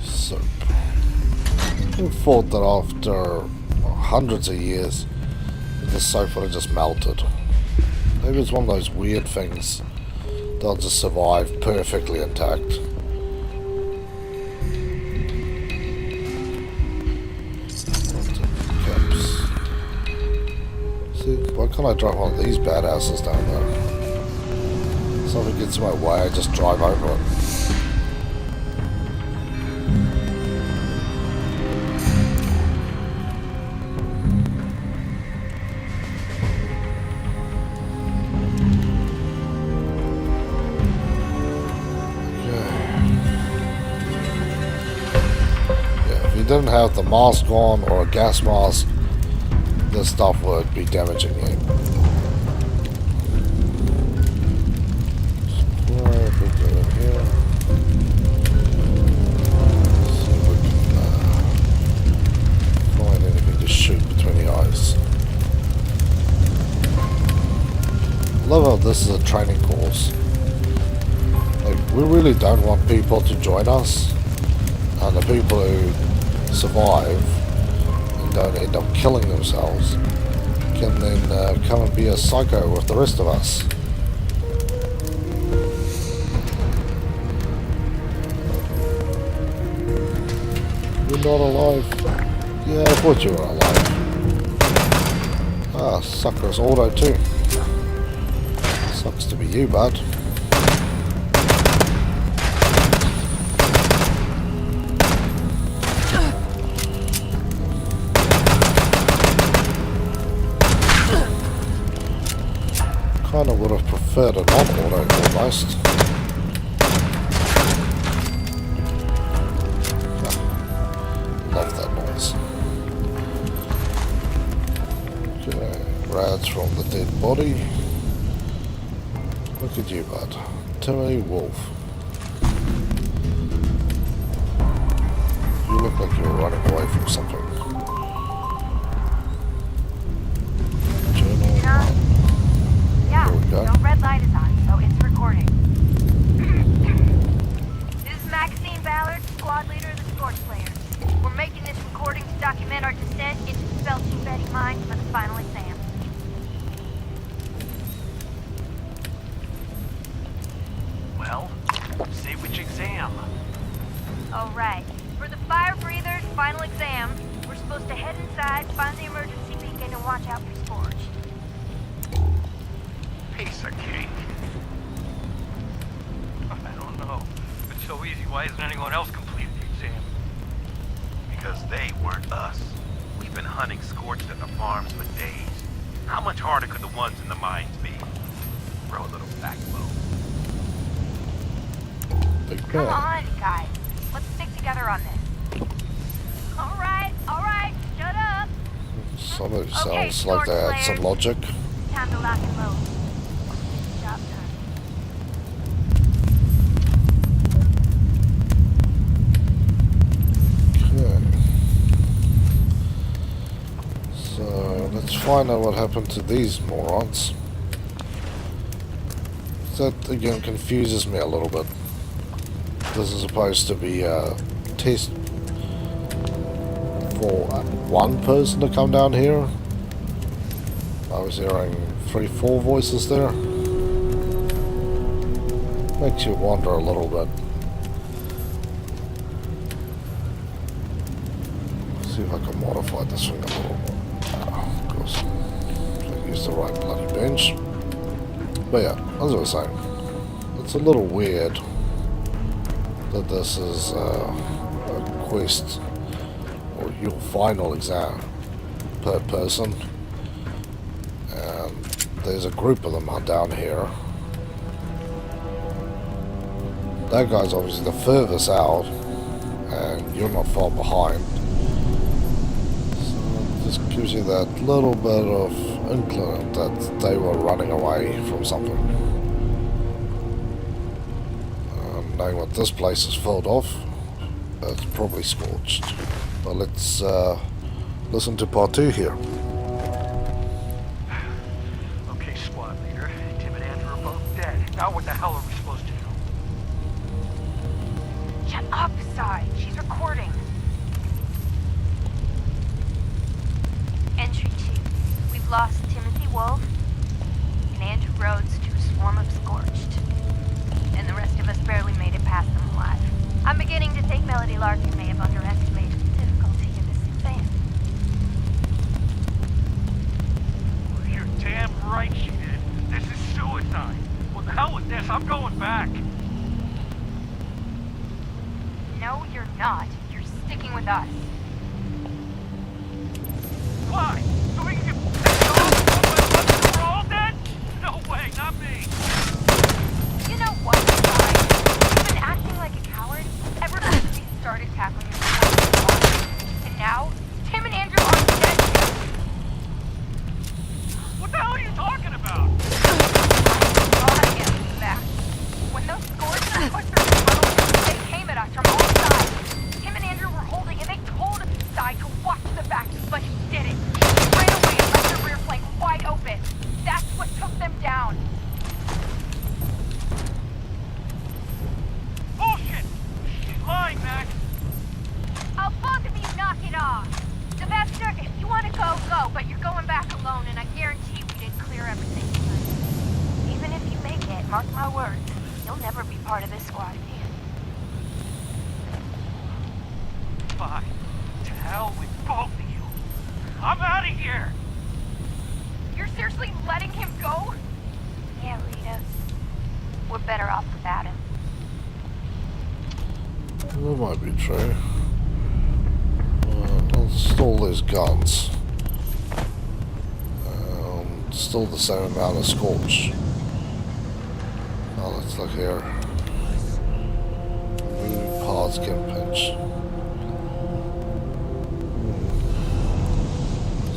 Soap. Who thought that after hundreds of years the soap would have just melted? Maybe it's one of those weird things that'll just survive perfectly intact. Caps. See, why can't I drive one of these badasses down there? If something gets in my way, I just drive over it. Didn't have the mask on or a gas mask, this stuff would be damaging you. Find anything to shoot between the eyes. Love how this is a training course. Like, we really don't want people to join us, and the people who survive and don't end up killing themselves can then come and be a psycho with the rest of us. You're not alive. Yeah, I thought you were alive. Ah, sucker's auto too. Sucks to be you, bud. Kinda would have preferred a non-auto almost. Love that noise. Okay, rads from the dead body. Look at you, bud. Timothy Wolf. You look like you were running away from something. Journal. Yeah, There we go. no red light is on, so it's recording. This is Maxine Ballard, squad leader of the Scorch Players. We're making this recording to document our descent into the Felching Betty mine for the final exam. Well, say which exam. Alright, for the fire breathers' final exam, we're supposed to head inside, find the emergency beacon, and watch out for Scorch. Piece of cake. I don't know. If it's so easy, why isn't anyone else completed the exam? Because they weren't us. We've been hunting Scorched at the farms for days. How much harder could the ones in the mines be? Throw a little backbone. Big Come man. on, guys. Let's stick together on this. Alright, shut up. Some of it Okay, sounds like they had some Scorch logic. Time to lock and load. Job done. Okay. So let's find out what happened to these morons. That again confuses me a little bit. This is supposed to be a test for one person to come down here. I was hearing 3-4 voices there. Makes you wonder a little bit. See if I can modify this thing a little bit. Of course, I use the right bloody bench. But yeah, as I was saying, it's a little weird that this is a quest or your final exam per person, and there's a group of them down here. That guy's obviously the furthest out, and you're not far behind. So it just gives you that little bit of inkling that they were running away from something. Knowing what this place is filled of, it's probably Scorched. But let's listen to part 2 here. Okay, squad leader. Tim and Andrew are both dead. Now what the hell are we supposed to do? Shut up, Sai. She's recording. Entry 2. We've lost Timothy Wolf and Andrew Rhodes to a swarm of Scorched. And the rest of us barely made it past them alive. I'm beginning to think Melody Larkin may have underestimated the difficulty of this exam. Well, you're damn right she did. This is suicide. Well, the hell with this. I'm going back. No, you're not. You're sticking with us. Why? So we can get we're all dead? No way, not me. You know what, Sai? You've been acting like a coward ever since we started tackling your and now, Tim and Andrew are dead too. What the hell are you talking about? I am that. When those Scorched pushed through the tunnel, they came at us from all sides. Tim and Andrew were holding, and they told Sai to watch the back, but he didn't. He ran away and left the rear flank wide open. That's what took them down. Bullshit! She's lying, Max. Oh, both of you knock it off. Sylvester, if you want to go, go, but you're going back alone, and I guarantee we didn't clear everything tonight. Even if you make it, mark my words, you'll never be part of this squad again. Fine. To hell with both of you. I'm out of here. You're seriously letting him go? Yeah, Rita. We're better off without him. That might be true. Still those guns. Still the same amount of Scorch. let's look here. Moving parts can pinch.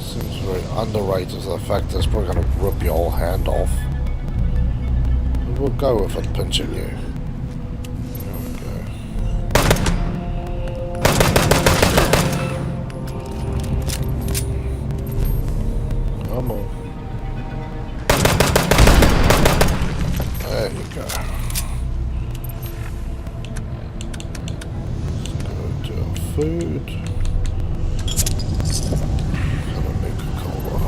Seems very underrated. The fact that it's probably going to rip your whole hand off. But we'll go with it pinching you. There we go. Come on. There you go. Let's go to our food. Have a Nuka-Cola.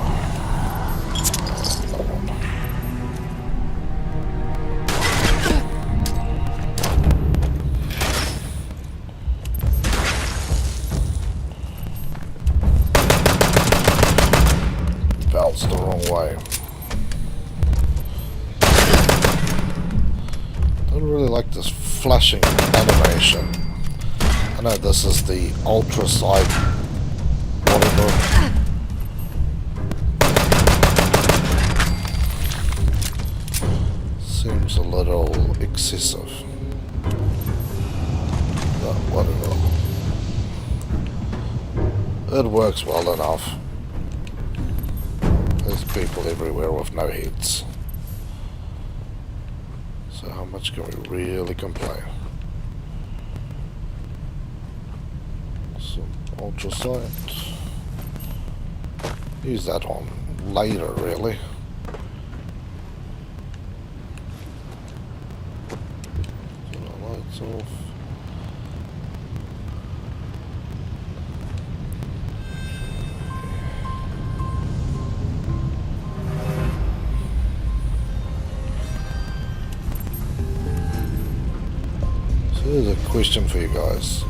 That one. Bounced the wrong way. Don't really like this flashing animation. I know this is the ultra side whatever. Seems a little excessive. But whatever. It works well enough. There's people everywhere with no heads. So how much can we really complain? Some ultra sight. Use that on later, really. Turn the lights off. Here's a question for you guys.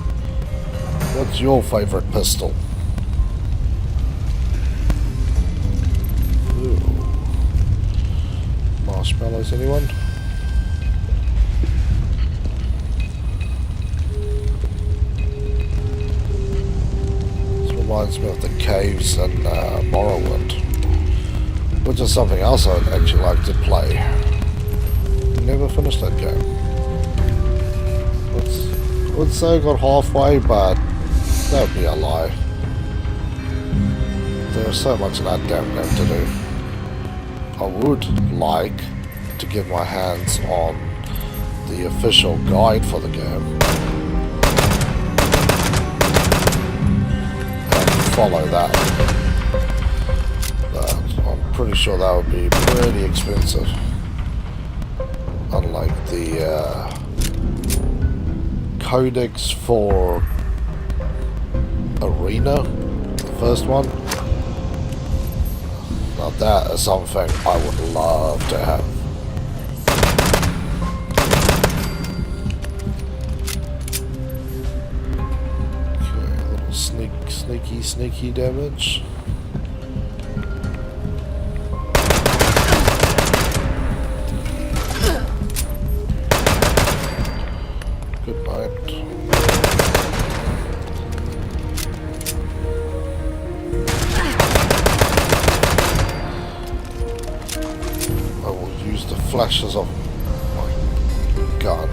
What's your favorite pistol? Ooh. Marshmallows, anyone? This reminds me of the caves in Morrowind, which is something else I'd actually like to play. Never finished that game. Would say I got halfway, but that would be a lie. There's so much of that damn game to do. I would like to get my hands on the official guide for the game and follow that. But I'm pretty sure that would be pretty expensive. Unlike the codex for Arena, the first one. Now that is something I would love to have. Okay, a little sneaky damage. Good night. I will use the flashes of my gun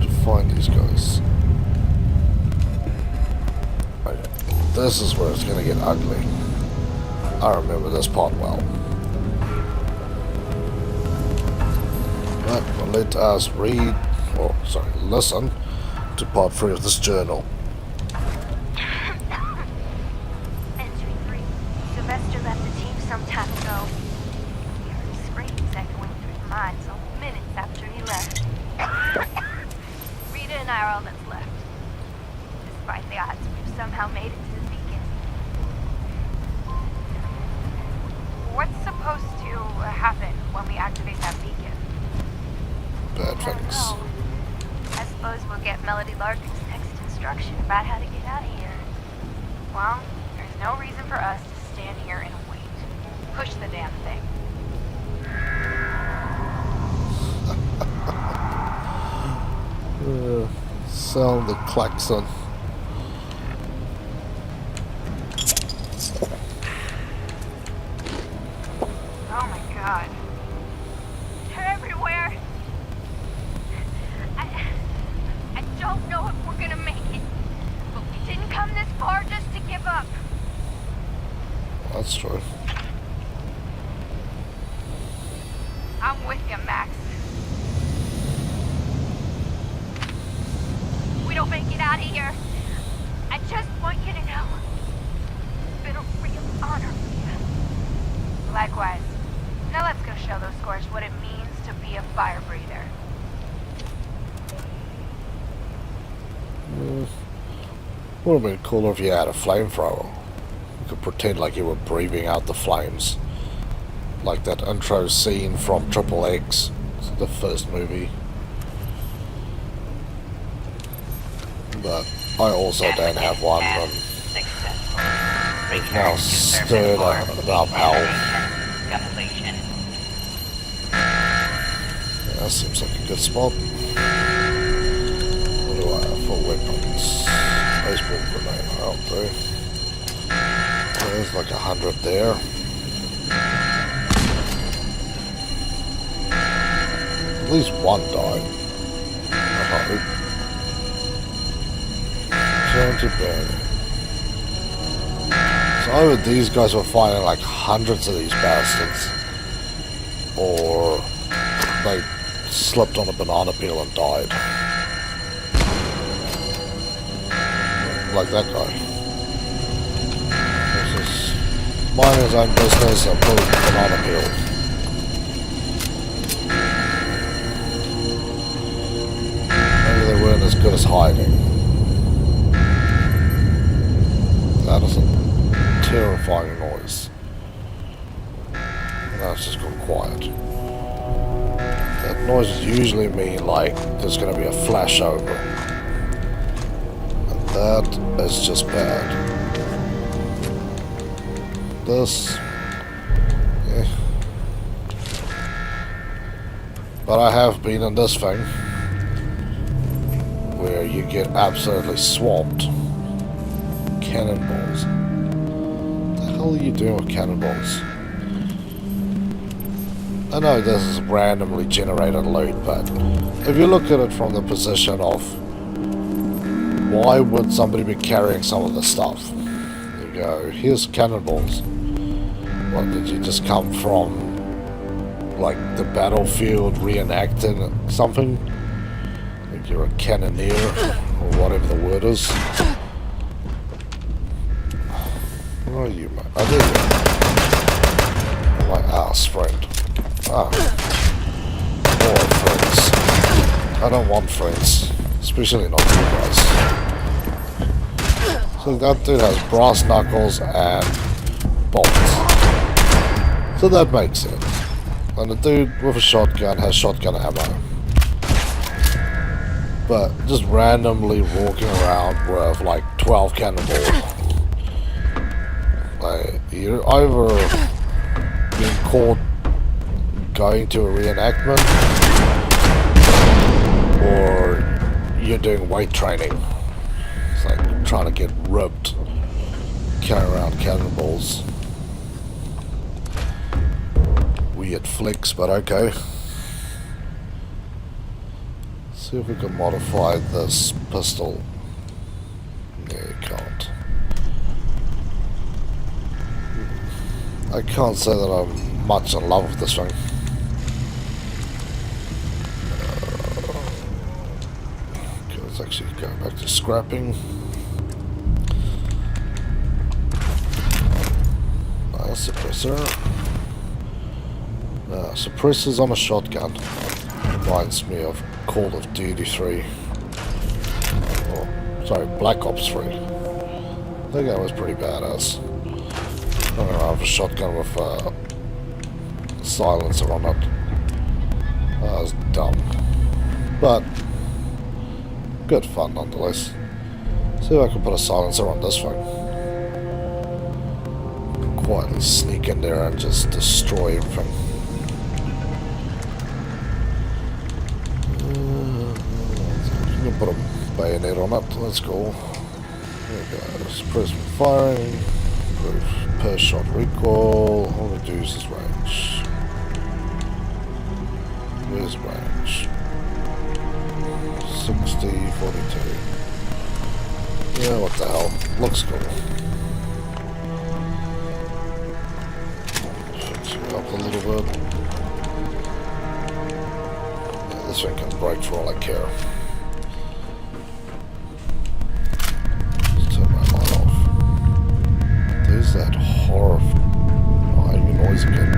to find these guys. Okay. This is where it's gonna get ugly. I remember this part well. But let us read, or sorry, listen to part 3 of this journal. Entry 3. Sylvester left the team some time ago. We heard screams echoing through the mines only minutes after he left. Rita and I are all that's left. Despite the odds, we've somehow made it to the beacon. What's supposed to happen when we activate that beacon? Bad I don't things. know. I suppose we'll get Melody Larkin's next instruction about how to get out of here. Well, there's no reason for us to stand here and wait. Push the damn thing. Sound the klaxon. Oh my god. They're everywhere. I'm with you, Max. We don't make it out of here. I just want you to know. It's been a real honor. Likewise. Now let's go show those Scorched what it means to be a fire breather. Would have been cooler if you had a flamethrower. You could pretend like you were breathing out the flames. Like that intro scene from Triple X, the first movie. But I also don't have one, and we've now stirred up hell. Yeah, that seems like a good spot. What do I have for weapons? Baseball grenade, I'll do. There's like 100 there. At least one died. I hope. Turn to burn. So either these guys were fighting like hundreds of these bastards, or they slipped on a banana peel and died. Like that guy. This is minding his own business and pulled banana peel. Maybe they weren't as good as hiding. That is a terrifying noise. Now it's just gone quiet. That noise usually mean like there's going to be a flashover. And that is just bad. This... yeah. But I have been in this thing where you get absolutely swamped. Cannonballs. What the hell are you doing with cannonballs? I know this is randomly generated loot, but if you look at it from the position of why would somebody be carrying some of the stuff? You go, here's cannonballs. What, did you just come from like the battlefield reenacting something? Like you're a cannoneer or whatever the word is. Where are you, mate? I did it. My ass, friend. Ah. More friends. I don't want friends. Especially not you guys. So that dude has brass knuckles and bolts. So that makes sense. And the dude with a shotgun has shotgun ammo. But just randomly walking around with like 12 cannonballs. Like, you're either being caught going to a reenactment or you're doing weight training. It's like trying to get ripped, carrying around cannonballs. Weird flicks, but okay. See if we can modify this pistol. Yeah, you can't. I can't say that I'm much in love with this thing. Okay, let's actually go back to scrapping. Nice suppressor. Suppressors on a shotgun. Reminds me of Call of Duty 3. Oh, sorry, Black Ops 3. That game was pretty badass. I don't know, I have a shotgun with a silencer on it. That was dumb. But good fun nonetheless. See if I can put a silencer on this thing. Quietly sneak in there and just destroy everything. You can put a bayonet on it. Let's go. There we go. Suppress firing. Per shot recoil. All we do is range. Where's range? 60, 42. Yeah, what the hell? Looks cool. Fix you up a little bit. This thing can break for all I care. Let's turn my light off. There's that horror. Oh, I hear noise again.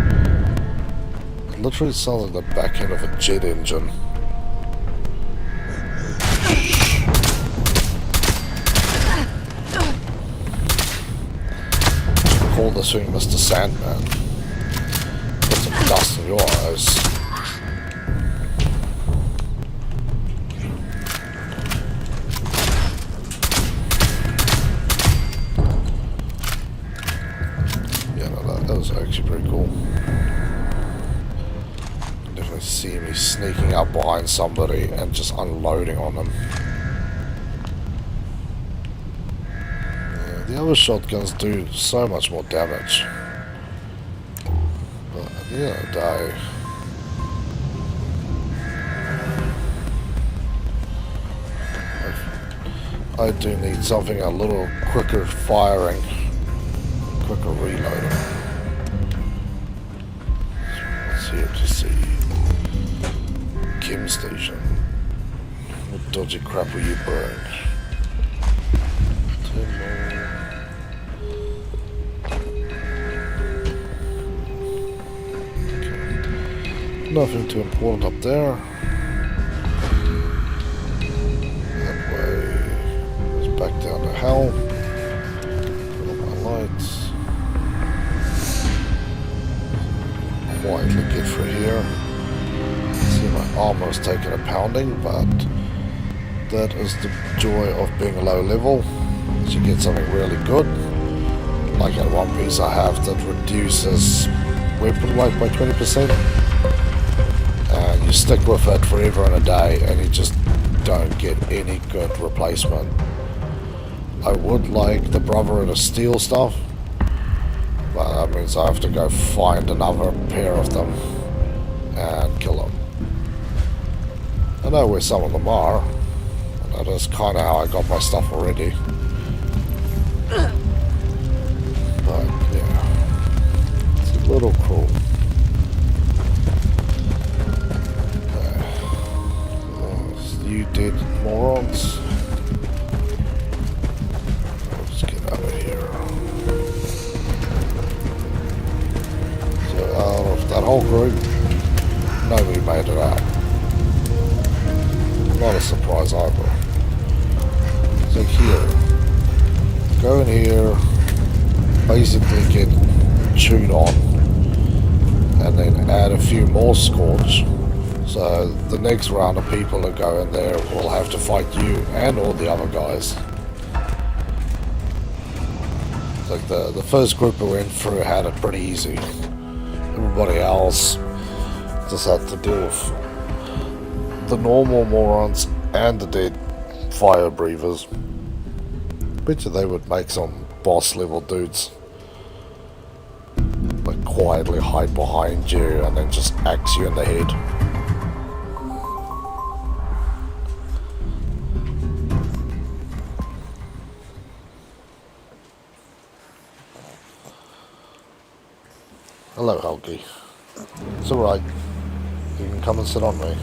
It literally sounds like the back end of a jet engine. Call this thing Mr. Sandman. Put some dust in your eyes. Yeah, no, that was actually pretty cool. Definitely see me sneaking up behind somebody and just unloading on them. The other shotguns do so much more damage. But at the end of the day, I do need something a little quicker firing, quicker reloading. Let's see to see. Kim Station. What dodgy crap will you burn? 10 more. Nothing too important up there. That way. Let's back down to hell. Put on my lights. Quietly get through here. See, my armor's taking a pounding, but that is the joy of being low level. You get something really good. Like at One Piece I have that reduces weapon weight by 20%. And you stick with it forever and a day and you just don't get any good replacement. I would like the Brotherhood of Steel stuff, but that means I have to go find another pair of them and kill them. I know where some of them are, and that is kind of how I got my stuff already. But yeah, it's a little cool. You dead morons. Let's get out of here. So out of that whole group, nobody made it out. Not a surprise either. So here, go in here, basically get chewed on, and then add a few more Scorch. So the next round of people that go in there will have to fight you and all the other guys. Like the first group we went through had it pretty easy. Everybody else just had to deal with the normal morons and the dead fire breathers. Bet you they would make some boss level dudes. Like quietly hide behind you and then just axe you in the head. Hello, Helgi. It's alright. You can come and sit on me.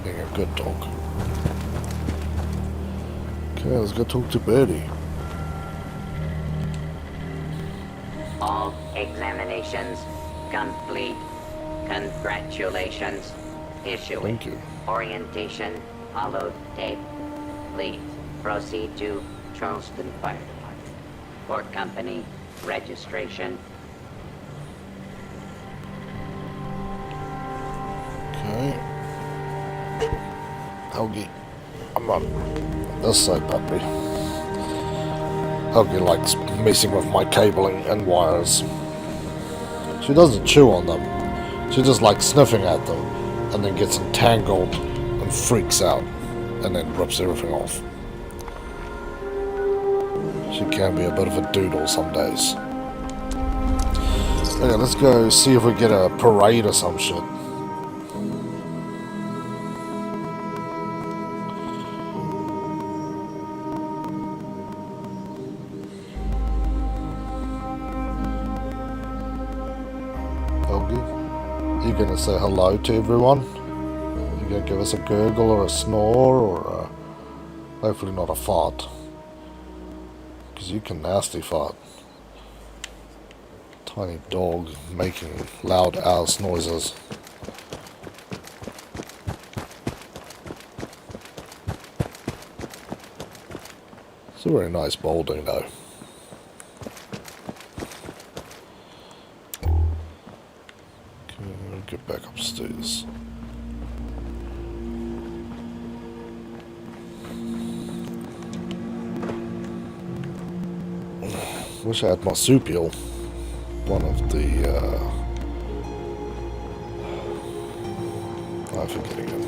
Being a good dog. Okay, let's go talk to Birdie. All examinations complete. Congratulations. Issuing Thank you. orientation followed tape. Please proceed to Charleston Fire Department for company registration. Okay. Helgi. I'm on this side, puppy. Helgi likes messing with my cabling and wires. She doesn't chew on them. She just likes sniffing at them and then gets entangled and freaks out and then rips everything off. She can be a bit of a doodle some days. Okay, let's go see if we get a parade or some shit. you're gonna say hello to everyone? You're gonna give us a gurgle or a snore or hopefully not a fart. Because you can nasty fart. Tiny dog making loud ass noises. It's a very nice building though. Okay, we'll get back upstairs. Wish I had marsupial. One of the I forget again.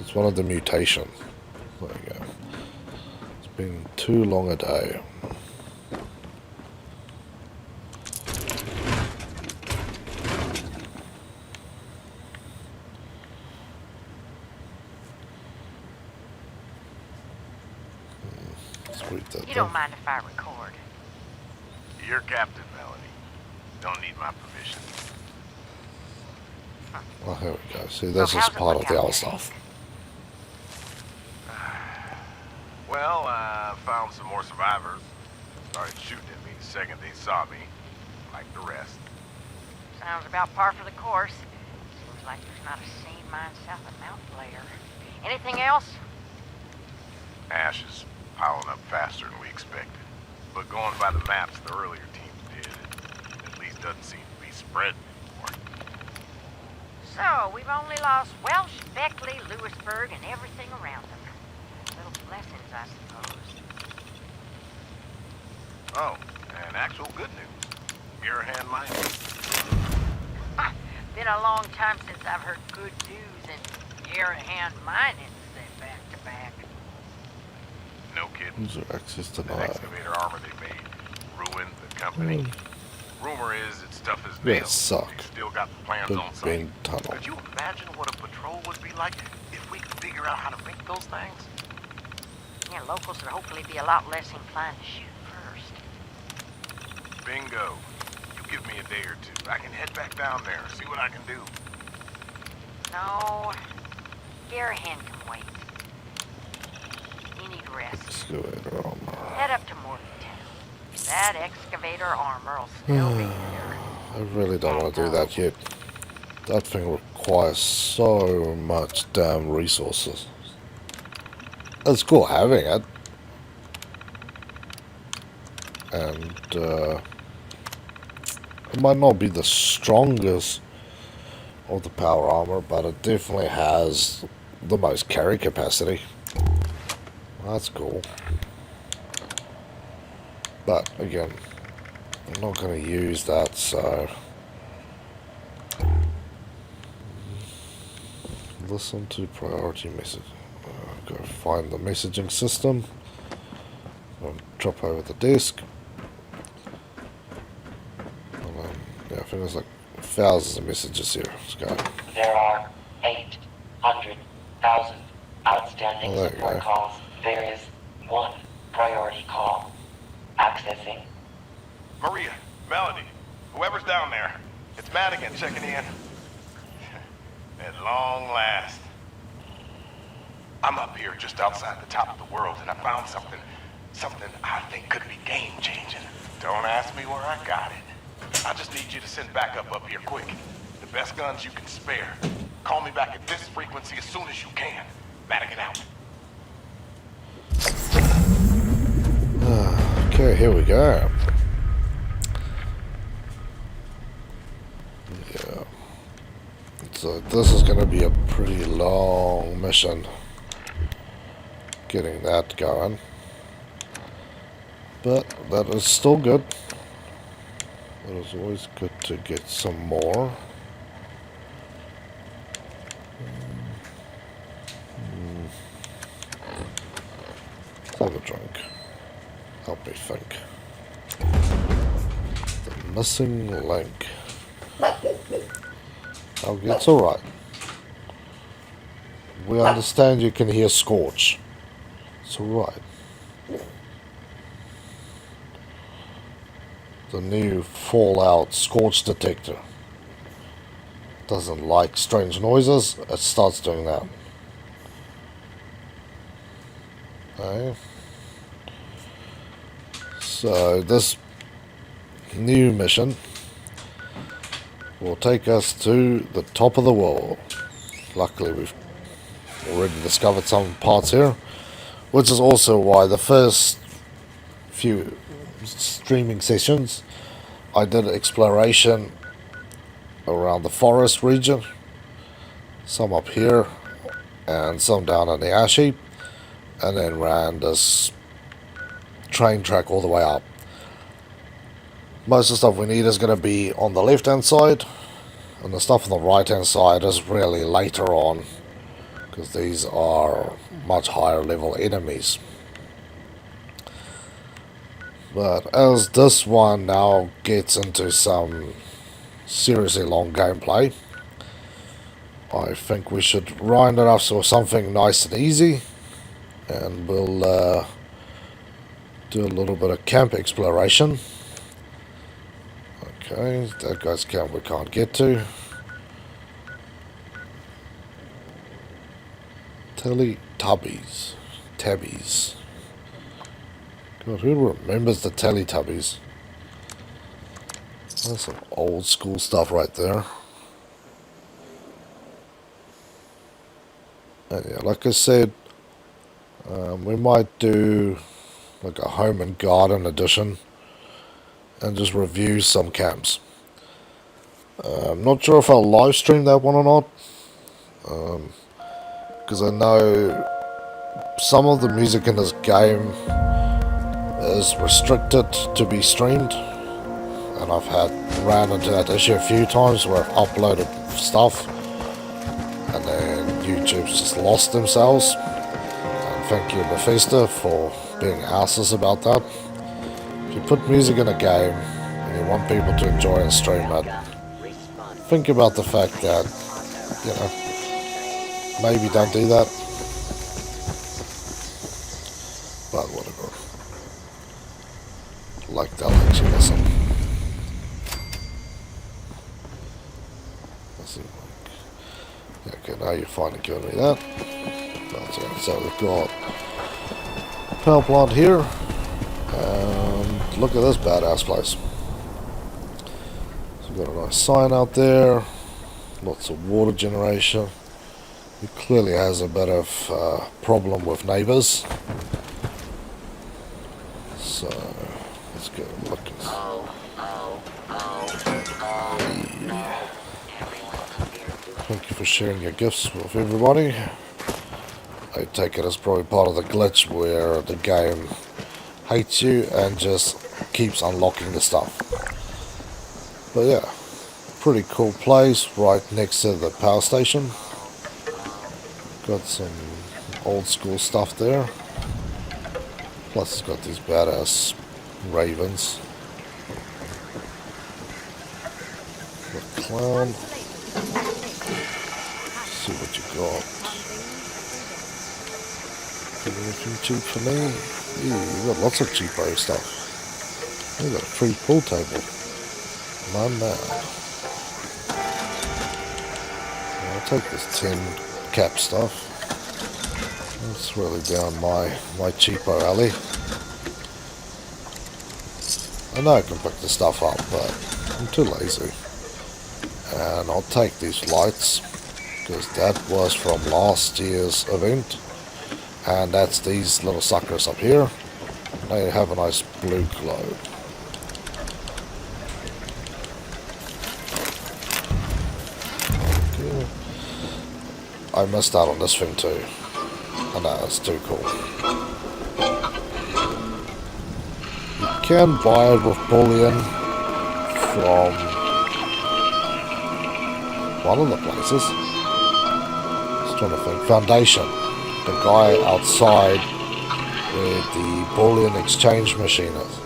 It's one of the mutation. There we go. It's been too long a day. You don't mind if I record? You're Captain, Melanie. Don't need my permission. Oh, here we go. See, this is part of the other stuff. Well, I found some more survivors. Started shooting at me the second they saw me, like the rest. Sounds about par for the course. Seems like there's not a sane mind south of Mount Blair. Anything else? Ash is piling up faster than we expected. But going by the maps the earlier team did, it at least doesn't seem to be spreading anymore. So, we've only lost Welsh, Beckley, Lewisburg, and everything around them. Little blessings, I suppose. Oh, and actual good news. Garahan Mining. Been a long time since I've heard good news in Garahan Mining said back to back. No kidding. User access The denied. excavator armor they made ruined the company. Rumor is it's tough as They nails. suck. They still got the plans Big on site. Bend Tunnel. Could you imagine what a patrol would be like if we could figure out how to make those things? Yeah, locals would hopefully be a lot less inclined to shoot first. Bingo. You give me a day or two. I can head back down there, see what I can do. No, Garahan can wait. You need rest. Excavator armor. Head up to Morgantown. That excavator armor will still be there. I really don't want to do that yet. That thing requires so much damn resources. It's cool having it. And it might not be the strongest of the power armor, but it definitely has the most carry capacity. That's cool. But again, I'm not going to use that, so listen to priority message. Go find the messaging system. I'll drop over the disk. And then, yeah, I think there's like thousands of messages here. Let's go. There are 800,000 outstanding Oh, there you support go. calls. There is one priority call. Accessing. Maria, Melody, whoever's down there. It's Madigan checking in. At long last. I'm up here just outside the top of the world and I found something I think could be game-changing. Don't ask me where I got it. I just need you to send backup up here quick. The best guns you can spare. Call me back at this frequency as soon as you can. Madigan out. Okay, here we go. Yeah. So this is going to be a pretty long mission. Getting that going. But that is still good. It is always good to get some more. Let's have a drink. Help me think. The missing link. Oh, it's alright. we understand you can hear Scorch. It's alright. The new Fallout Scorch detector. Doesn't like strange noises, it starts doing that. Okay. So this new mission will take us to the top of the world. Luckily we've already discovered some parts here, which is also why the first few streaming sessions I did exploration around the forest region, some up here and some down in the ash heap, and then ran this train track all the way up. Most of the stuff we need is going to be on the left hand side, and the stuff on the right hand side is really later on, because these are much higher level enemies. But as this one now gets into some seriously long gameplay, I think we should round it off to something nice and easy, and we'll do a little bit of camp exploration. Okay, that guy's camp we can't get to. Teletubbies. Tabbies. God, who remembers the Teletubbies? That's some old school stuff right there. And yeah, like I said, we might do like a home and garden edition and just review some camps. I'm not sure if I'll live stream that one or not, because I know some of the music in this game is restricted to be streamed, and I've ran into that issue a few times where I've uploaded stuff and then YouTube's just lost themselves. And thank you Bethesda for being asses about that. If you put music in a game and you want people to enjoy and stream it, think about the fact that, you know, maybe don't do that. But whatever. Like they'll let you listen. Yeah, okay, now you're finally giving me that. That's it. So we've got power plant here. And look at this badass place. So we've got a nice sign out there. Lots of water generation. It clearly has a bit of problem with neighbours. So let's go look. Thank you for sharing your gifts with everybody. I take it as probably part of the glitch where the game hates you and just keeps unlocking the stuff. But yeah, pretty cool place right next to the power station. Got some old school stuff there. Plus it's got these badass ravens. The clown. See what you got. Got anything cheap for me? Yeah, you got lots of cheapo stuff. You got a free pool table. My man. I'll take this tin cap stuff. That's really down my cheapo alley. I know I can pick the stuff up, but I'm too lazy. And I'll take these lights, because that was from last year's event. And that's these little suckers up here. They have a nice blue glow. Okay. I missed out on this thing too. I know, it's too cool. You can buy it with bullion from one of the places. Just trying to think. Foundation. The guy outside where the bullion exchange machine is.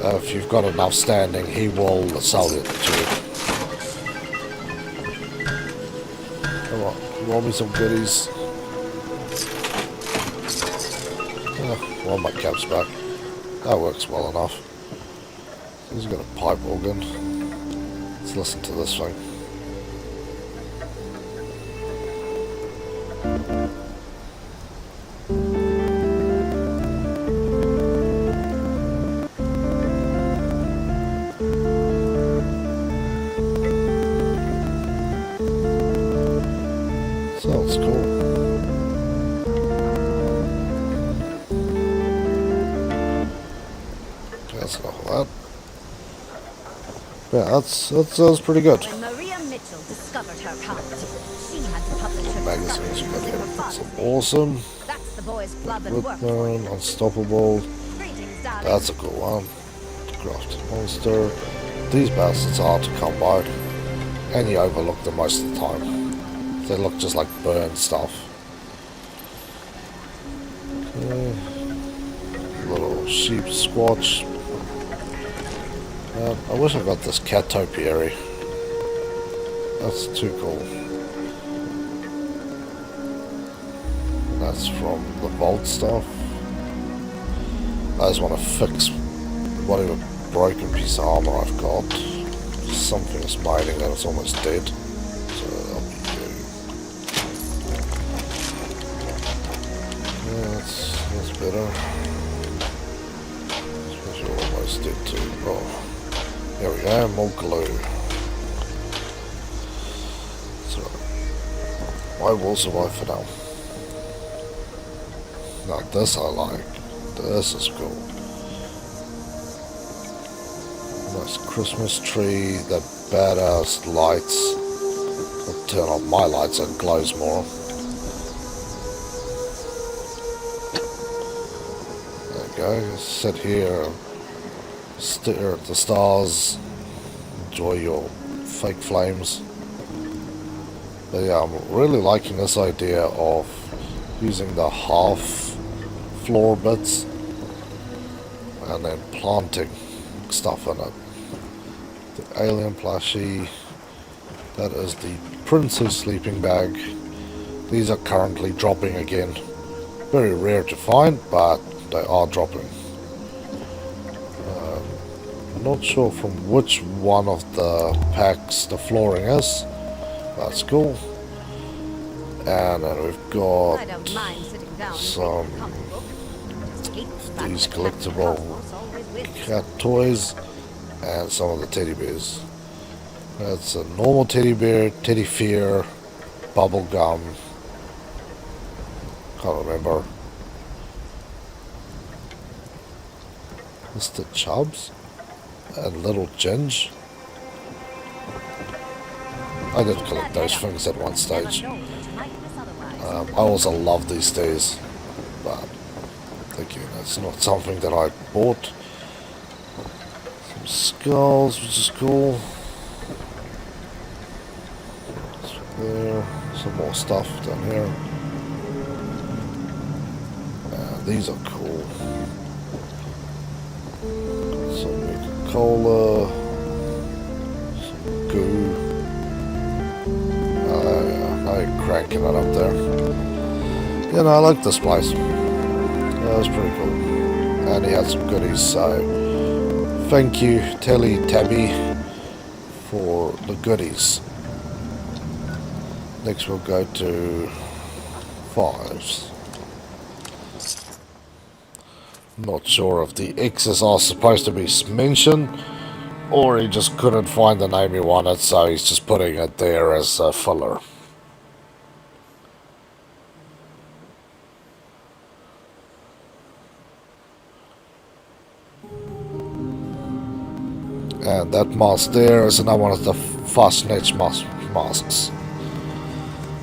If you've got enough standing, he will sell it to you. Come on, roll me some goodies. Well, my cap's back. That works well enough. He's got a pipe organ. Let's listen to this thing. Sounds cool. That's enough of that. Yeah, that's pretty good. When Maria Mitchell discovered her kind, she had to publish her Magazines, discoveries but using yeah, her that's father's name. awesome. That's the boy's blood and work for Whitman, you. Unstoppable. Greetings, darling. That's a cool one. Crafted monster. These bastards are hard to come by, and you overlook them most of the time. They look just like burned stuff. Okay. Little sheep squatch. I wish I got this cat topiary. That's too cool. That's from the vault stuff. I just want to fix whatever broken piece of armor I've got. Something's mining that it's almost dead. So that'll be good. Yeah, that's better. Especially almost dead too. Oh, there we go, more glue. So I will survive for now. Now this I like. This is cool. Nice Christmas tree, that badass lights. I'll turn off my lights and glows more. There you go. Sit here, stare at the stars, enjoy your fake flames. But yeah, I'm really liking this idea of using the half floor bits and then planting stuff in it. The alien plushie, that is the princess sleeping bag. These are currently dropping again. Very rare to find, but they are dropping. Not sure from which one of the packs the flooring is. That's cool. And then we've got I don't mind sitting down and some reading a comic book. Just hate the fact these that Captain collectible Cosmos always wins. cat toys and some of the teddy bears. That's a normal teddy bear, teddy fear, bubble gum. Can't remember. Mr. Chubbs and Little Ginge. I did collect those things at one stage. Never know what you might miss otherwise. I also love these days, but again, it's not something that I bought. Some skulls, which is cool. There, some more stuff down here. These are cool. Some Coca-Cola, some goo. I'm cranking it up there. You know, I like this place. That was pretty cool. And he had some goodies, so thank you, Telly Tabby, for the goodies. Next we'll go to fives. Not sure if the X's are supposed to be mentioned, or he just couldn't find the name he wanted, so he's just putting it there as a filler. And that mask there is another one of the Fastnetch masks.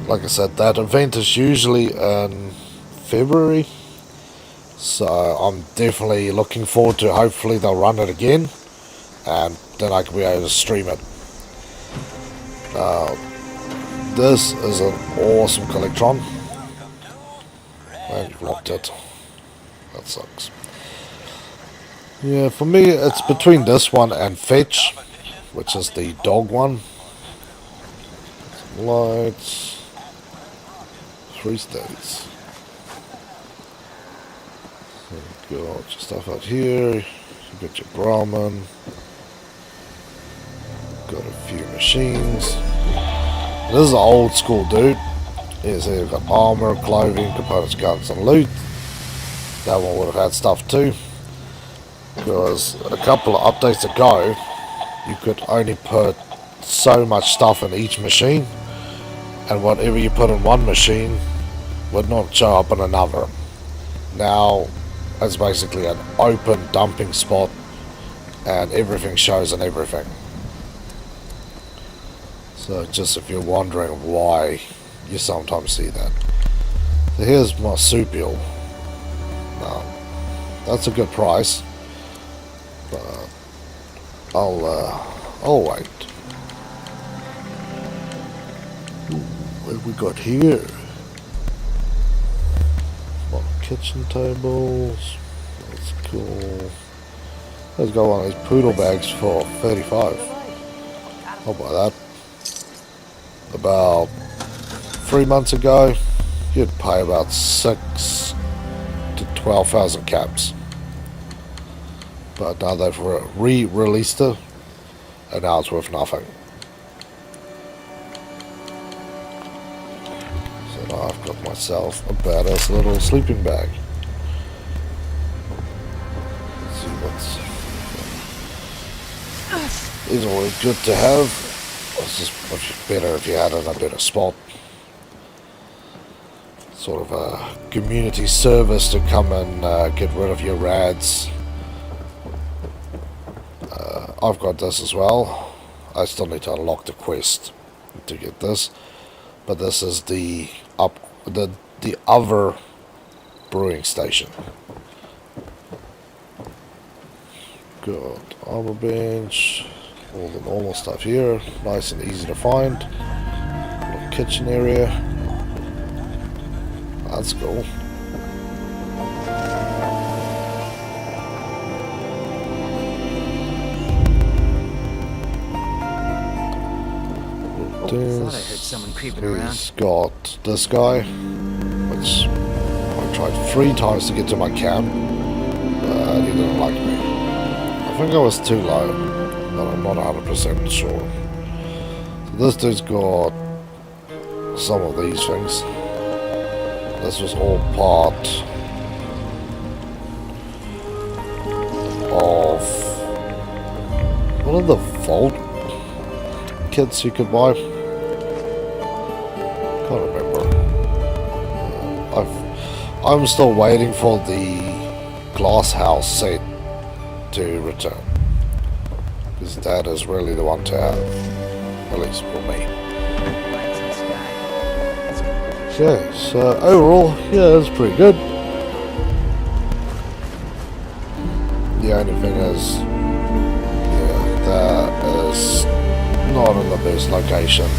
Like I said, that event is usually in February. So I'm definitely looking forward to, hopefully they'll run it again. And then I can be able to stream it. This is an awesome Collectron. And you've locked it. That sucks. Yeah, for me it's between this one and Fetch, which is the dog one. Some lights. Free States. So you got your stuff out here. You got your Grauman. Got a few machines. This is an old school dude. Here's here you've got armor, clothing, components, guns, and loot. That one would have had stuff too. Because a couple of updates ago, you could only put so much stuff in each machine, and whatever you put in one machine would not show up in another. Now it's basically an open dumping spot, and everything shows in everything. So just if you're wondering why you sometimes see that. So here's marsupial. Now that's a good price, but I'll wait. Ooh, what have we got here? More kitchen tables. That's cool. Let's go on these poodle bags for 35. I'll buy that. About 3 months ago, you'd pay about 6 to 12,000 caps. But now they've re-released it, and now it's worth nothing. So now I've got myself a badass little sleeping bag. Let's see what's... These are always good to have. It's just much better if you had it in a better spot. Sort of a community service to come and get rid of your rads. I've got this as well. I still need to unlock the quest to get this, but this is the other brewing station. Got armor bench. All the normal stuff here, nice and easy to find. Little kitchen area. That's cool. I thought I heard someone creeping around. He's got this guy, which I tried 3 times to get to my camp, but he didn't like me. I think I was too low, but I'm not 100% sure. So this dude's got some of these things. This was all part of one of the vault kits you could buy. Can't remember. I'm still waiting for the glass house set to return, because that is really the one to have, at least for me. Okay, so overall, yeah, it's pretty good. The only thing is, yeah, that is not in the best location.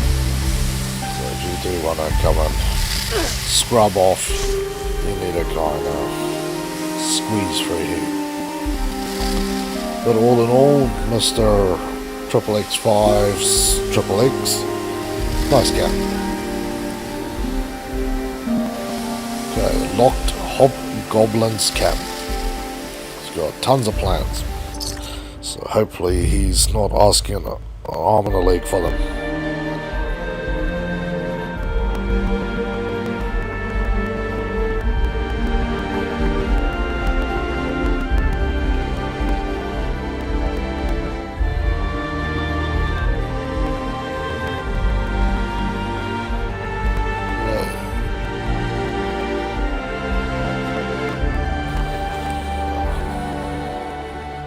So if you do want to come and scrub off, you need to kind of squeeze through here. But all in all, Mr. XXX5's XXX, nice guy. Okay, locked Hobgoblin's camp. He's got tons of plans. So hopefully he's not asking an arm and a leg for them.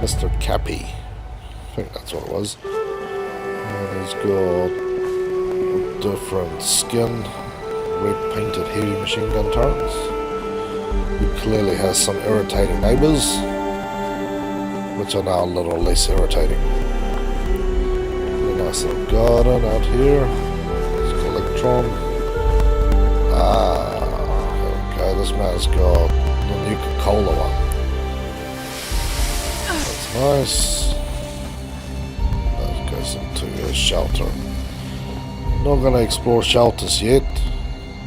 Mr. Cappy, I think that's what it was. And he's got a different skin, red painted heavy machine gun turrets. He clearly has some irritating neighbours, which are now a little less irritating. A nice little garden out here. It's got Electron. Okay, this man's got the Nuka-Cola one. Nice. That goes into a shelter. Not gonna explore shelters yet,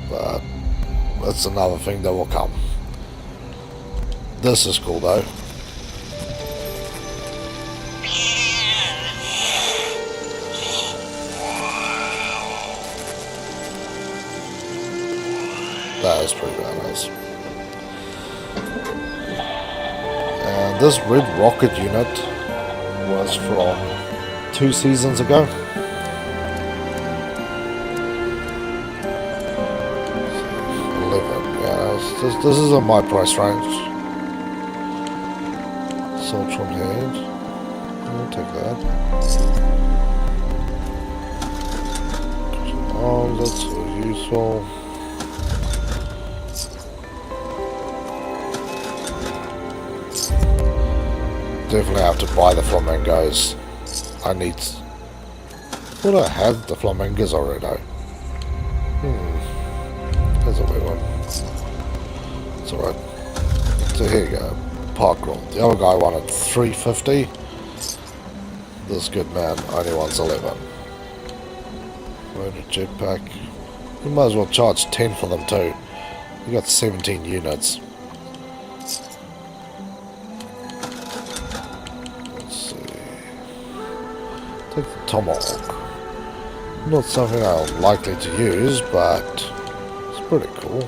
but that's another thing that will come. This is cool though. That is pretty badass. And this Red Rocket unit was from 2 seasons ago. 11, yeah, this is in my price range. Sold from hand. I'll take that. Oh, that's so useful. Definitely have to buy the flamingos. I need. Would I have the flamingos already? That's a weird one. It's alright. So here you go. Park roll. The other guy wanted 350. This good man only wants 11. Load a jetpack. You might as well charge 10 for them too. You got 17 units. Take the Tomahawk. Not something I'm likely to use, but it's pretty cool.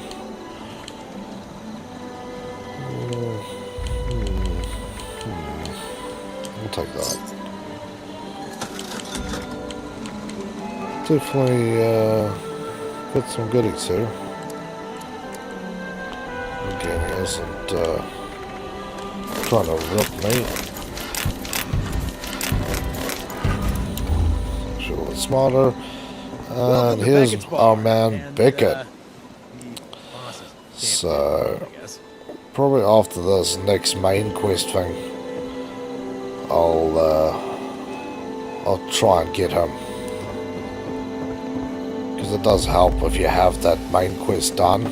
We'll take that. Definitely got some goodies here. Again, he isn't trying to rip me. Smarter, and here's our man Beckett. So probably after this next main quest thing, I'll try and get him, because it does help if you have that main quest done.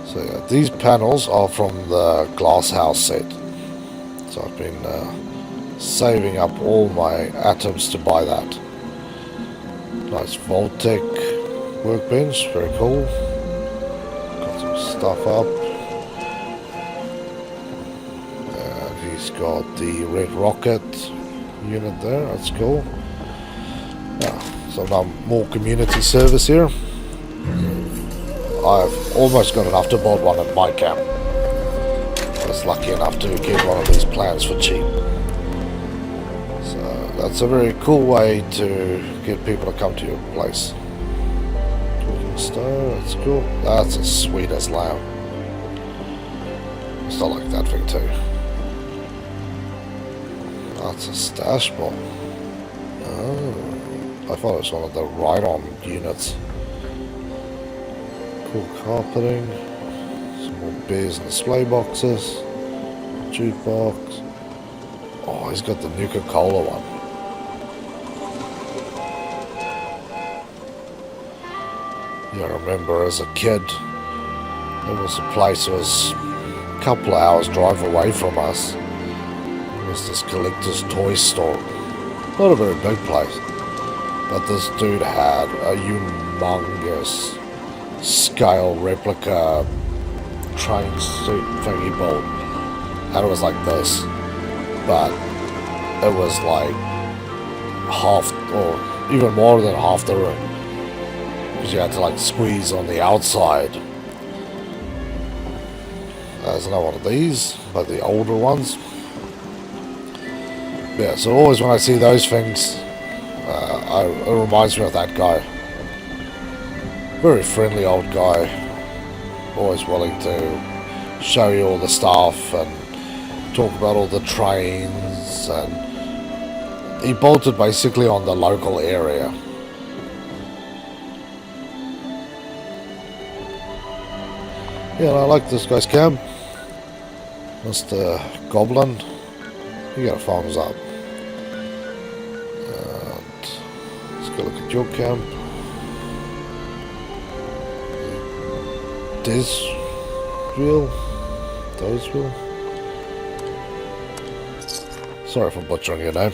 So yeah, these panels are from the Glass House set, so I've been saving up all my atoms to buy that. Nice Voltec workbench, very cool. Got some stuff up. And he's got the Red Rocket unit there, that's cool. Yeah, so now more community service here. I've almost got enough to build one at my camp. I was lucky enough to get one of these plans for cheap. That's a very cool way to get people to come to your place. Talking star, that's cool. That's as sweet as lamb. Still like that thing too. That's a stash bomb. Oh, I thought it was one of the right arm units. Cool carpeting. Some more beers and display boxes. Jukebox. Oh, he's got the Nuka-Cola one. Yeah, I remember as a kid, there was a place that was a couple of hours drive away from us. It was this collector's toy store. Not a very big place, but this dude had a humongous scale replica train suit thingy built. And it was like this, but it was like half, or even more than half the room. You had to like squeeze on the outside. There's another one of these, but the older ones. Yeah, so always when I see those things, it reminds me of that guy. Very friendly old guy. Always willing to show you all the stuff and talk about all the trains, and he bolted basically on the local area. Yeah, I like this guy's camp. Mr. Goblin. You got a thumbs up. And let's go look at your camp. Dezreal? Sorry for butchering your name.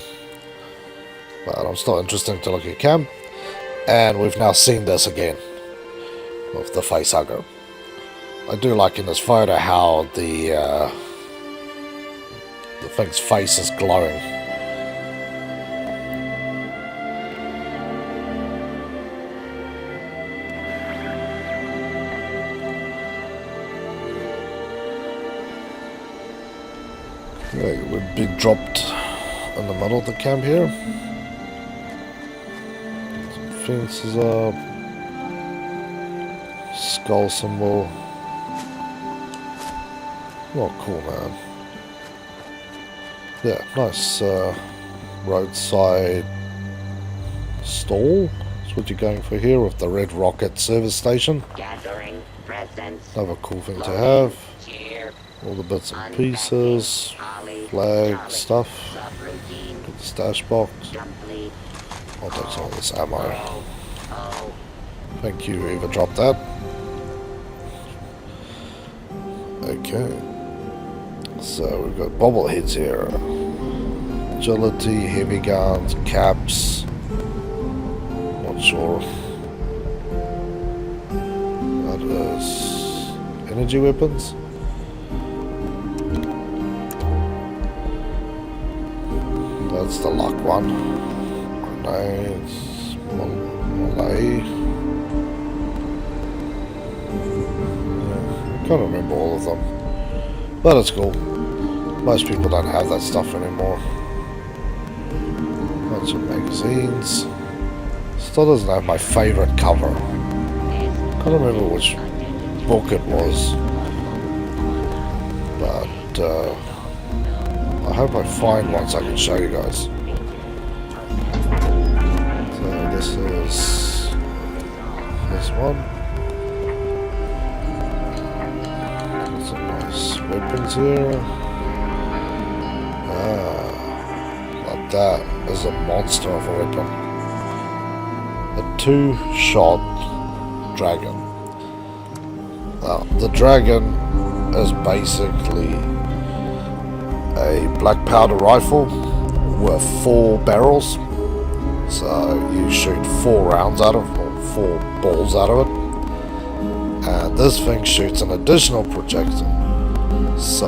But I'm still interested to look at your camp. And we've now seen this again with the facehugger. I do like in this photo how the thing's face is glowing. Okay, we've been dropped in the middle of the camp here. Some fences up. Skull symbol. Oh, cool, man. Yeah, nice roadside stall. That's what you're going for here with the Red Rocket service station. Gathering presents. Another cool thing to have. Cheer. All the bits and pieces, flag, stuff. Get the stash box. I'll take some of this ammo. Thank you, whoever dropped that. Okay. So we've got bobbleheads here. Agility, heavy guns, caps. Not sure. That is energy weapons. That's the luck one. Grenades. Malay. Yeah, I can't remember all of them. But it's cool. Most people don't have that stuff anymore. Bunch of magazines. Still doesn't have my favorite cover. Can't remember which book it was. But I hope I find one so I can show you guys. So this is this one. Got some nice weapons here. Like that is a monster of a weapon. A 2-shot dragon. Now, the dragon is basically a black powder rifle with 4 barrels. So you shoot 4 rounds out of it, or 4 balls out of it. And this thing shoots an additional projectile. So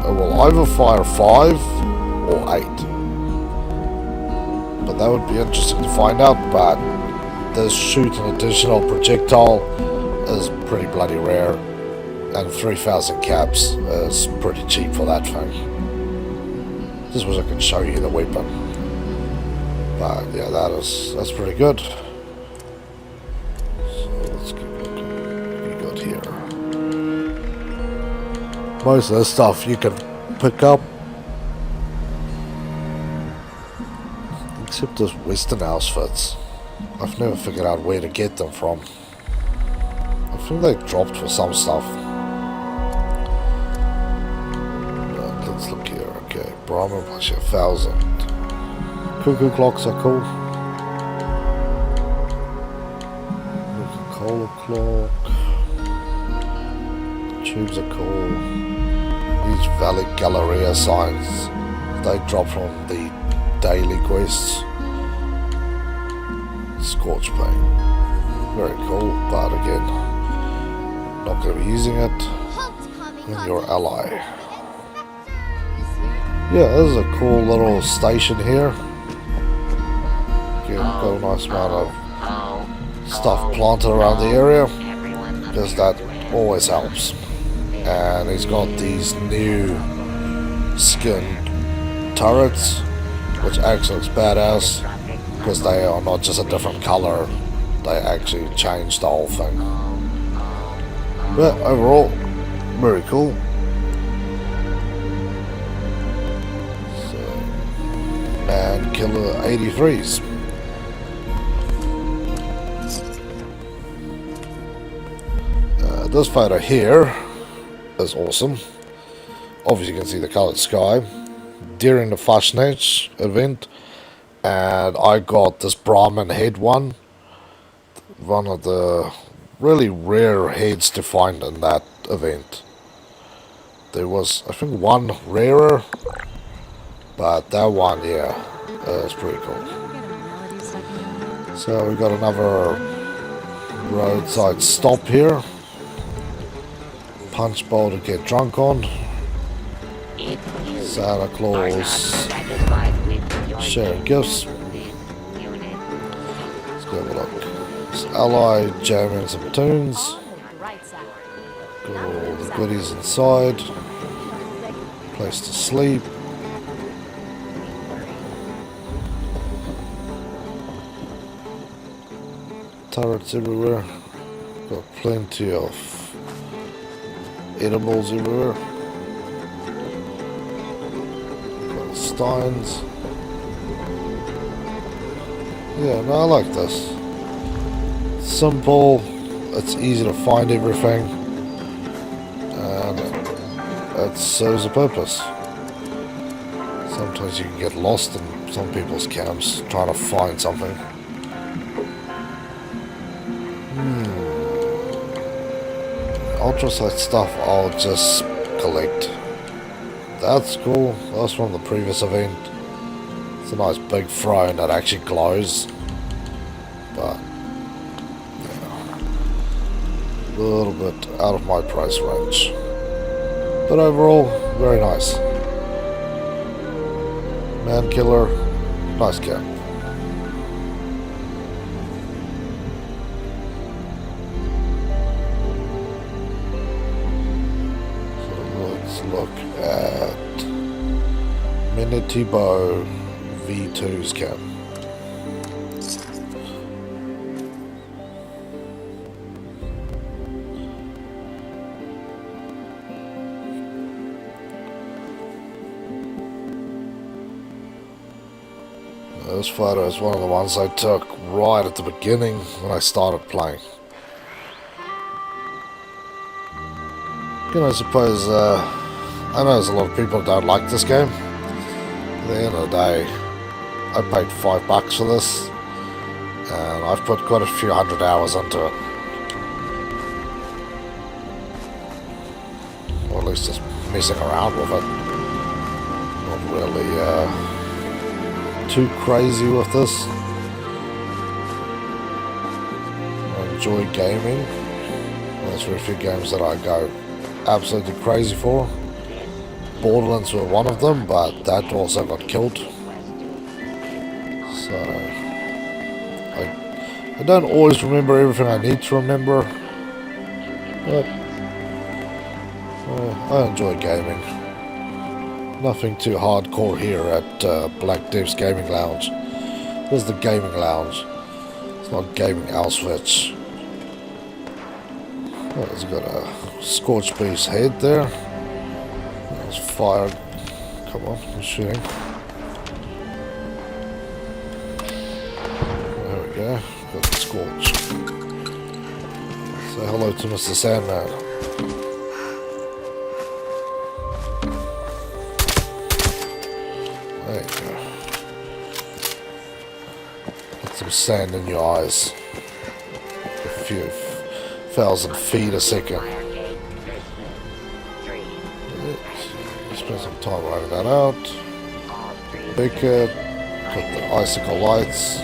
it will either fire 5 or 8. But that would be interesting to find out, but this shoot an additional projectile is pretty bloody rare, and 3,000 caps is pretty cheap for that thing. Just wish I could show you the weapon. But yeah, that's pretty good. So let's keep looking. What we got here? Most of this stuff you can pick up, except those Western outfits. I've never figured out where to get them from. I think they dropped for some stuff. But let's look here. Okay, Brahma plus 1,000. Cuckoo clocks are cool. Coca-Cola clock. Tubes are cool. These Valley Galleria signs, they drop from the daily quests. Scorch Pain. Very cool, but again, not going to be using it. And your ally. Yeah, this is a cool little station here. Again, got a nice amount of stuff planted around the area, because that always helps. And he's got these new skin turrets, which actually looks badass, because they are not just a different color, they actually changed the whole thing. But overall, very cool. So, Man Killer 83s. This photo here is awesome. Obviously you can see the colored sky during the Fastnetch event, and I got this Brahmin head one of the really rare heads to find in that event. There was, I think, one rarer, but that one, yeah, is pretty cool. So we got another roadside stop here. Punch bowl to get drunk on. Santa Claus sharing gifts. Let's go have a look. It's Ally jamming some tunes. Got all the goodies inside. Place to sleep. Turrets everywhere. Got plenty of edibles everywhere. Got steins. Yeah, no, I like this. Simple. It's easy to find everything. And it serves a purpose. Sometimes you can get lost in some people's camps trying to find something. Ultrasite stuff I'll just collect. That's cool. That's from the previous event. It's a nice big throne that actually glows. But yeah, a little bit out of my price range. But overall, very nice. Man killer, nice cap. Look at Minitibo V2's cap. This photo is one of the ones I took right at the beginning when I started playing. I suppose I know there's a lot of people who don't like this game. At the end of the day, I paid $5 for this, and I've put quite a few hundred hours into it. Or at least just messing around with it. Not really too crazy with this. I enjoy gaming. There's very few games that I go absolutely crazy for. Borderlands were one of them, but that also got killed. So I don't always remember everything I need to remember, but I enjoy gaming. Nothing too hardcore here at Black Dev's Gaming Lounge. This is the gaming lounge. It's not gaming Auschwitz. Oh, it's got a Scorched Beast's head there. It's fired. Come on, I'm shooting. There we go. Got the Scorch. Say hello to Mr. Sandman. There you go. Get some sand in your eyes. A few thousand feet a second. Spend some time writing that out. Beacon. Got the icicle lights.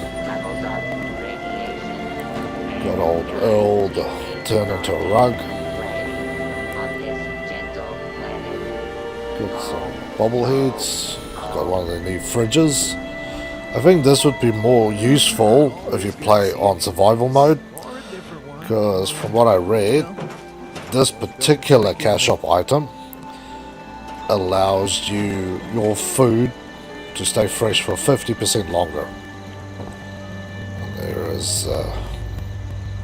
Got old Earl turned into a rug. Got some bobbleheads. Got one of the new fridges. I think this would be more useful if you play on survival mode, because from what I read, this particular cash shop item allows your food to stay fresh for 50% longer. And there is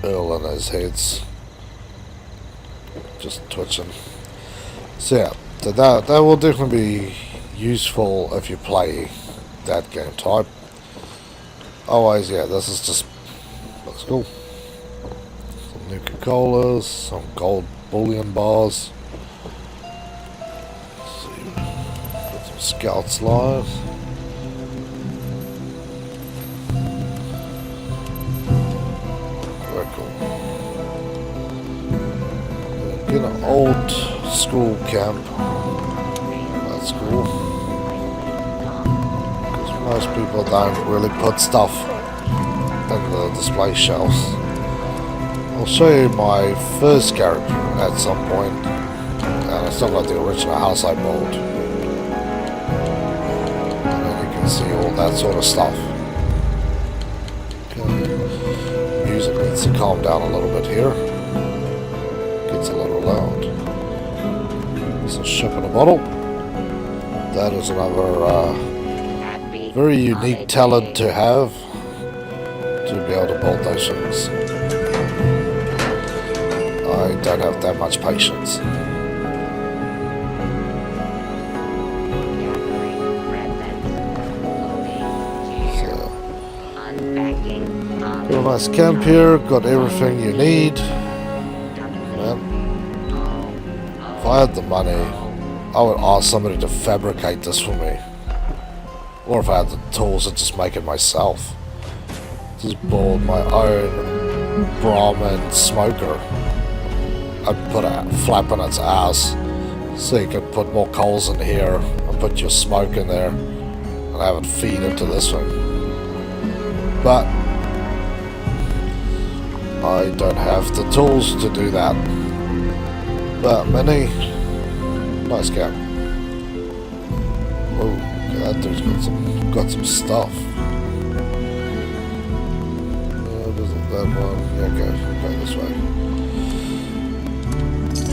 Earl and his heads just twitching. So yeah, that will definitely be useful if you play that game type. Otherwise, yeah, this is just looks cool. Some Nuka-Colas, some gold bullion bars. Let's see, got some Scouts Live. Very cool. Get an old school camp. That's cool. Most people don't really put stuff in the display shelves. I'll show you my first character at some point, and I still got the original house I built. And then you can see all that sort of stuff. Okay. Music needs to calm down a little bit here. Gets a little loud. It's a ship in a bottle. That is another very unique talent to have, to be able to build those things. I don't have that much patience. So, got a nice camp here, got everything you need. Man, if I had the money, I would ask somebody to fabricate this for me. Or if I had the tools, I'd just make it myself. Just build my own Brahmin smoker. I'd put a flap on its ass so you could put more coals in here and put your smoke in there and have it feed into this one. But I don't have the tools to do that. But Mini, nice cap. Oh, that dude's got some stuff. Isn't that one? Yeah, go this way.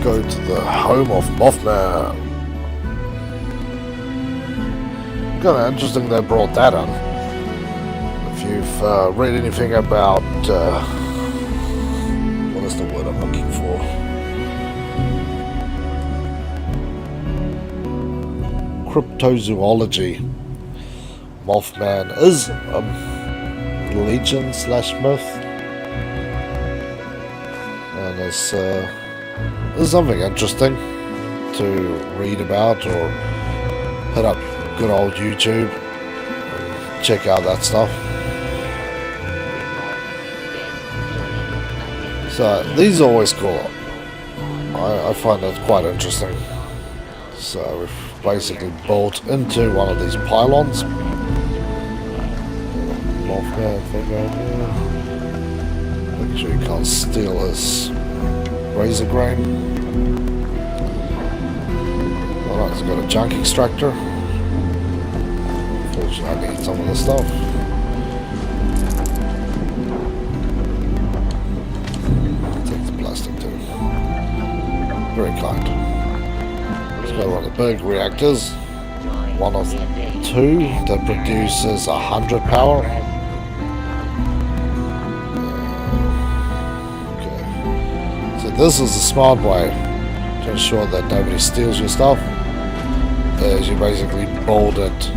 Go to the home of Mothman. Kind of interesting they brought that in. If you've read anything about what is the word I'm looking for? Cryptozoology. Mothman is a legend / myth, and it's something interesting to read about or hit up good old YouTube and check out that stuff. So these are always cool. I find that quite interesting. So we've basically built into one of these pylons. Mothman thing over there. Make sure you can't steal his razor grain. Alright, it's got a junk extractor. Unfortunately, I need some of this stuff. Take the plastic too. Very kind. Let's go to one of the big reactors. One of two that produces 100 power. This is a smart way to ensure that nobody steals your stuff, is you basically build it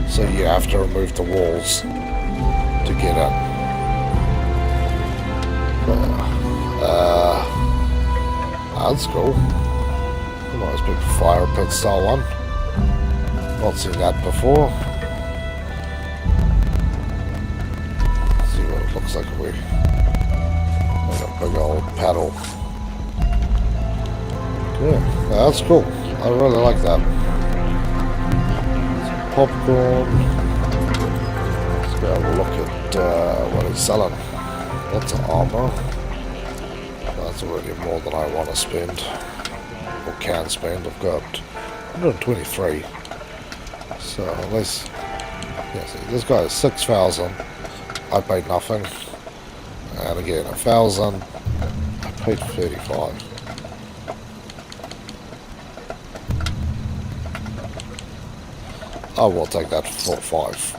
so you have to remove the walls to get in. That's cool. A nice big fire pit style one. Not seen that before. Let's see what it looks like if we make a big old paddle. Yeah, that's cool. I really like that. Some popcorn. Let's go have a look at what he's selling. Lots of armor. That's already more than I want to spend. Or can spend. I've got 123. So unless... Yeah, see, this guy is 6,000. I paid nothing. And again, 1,000. I paid 35. I will take that for 5.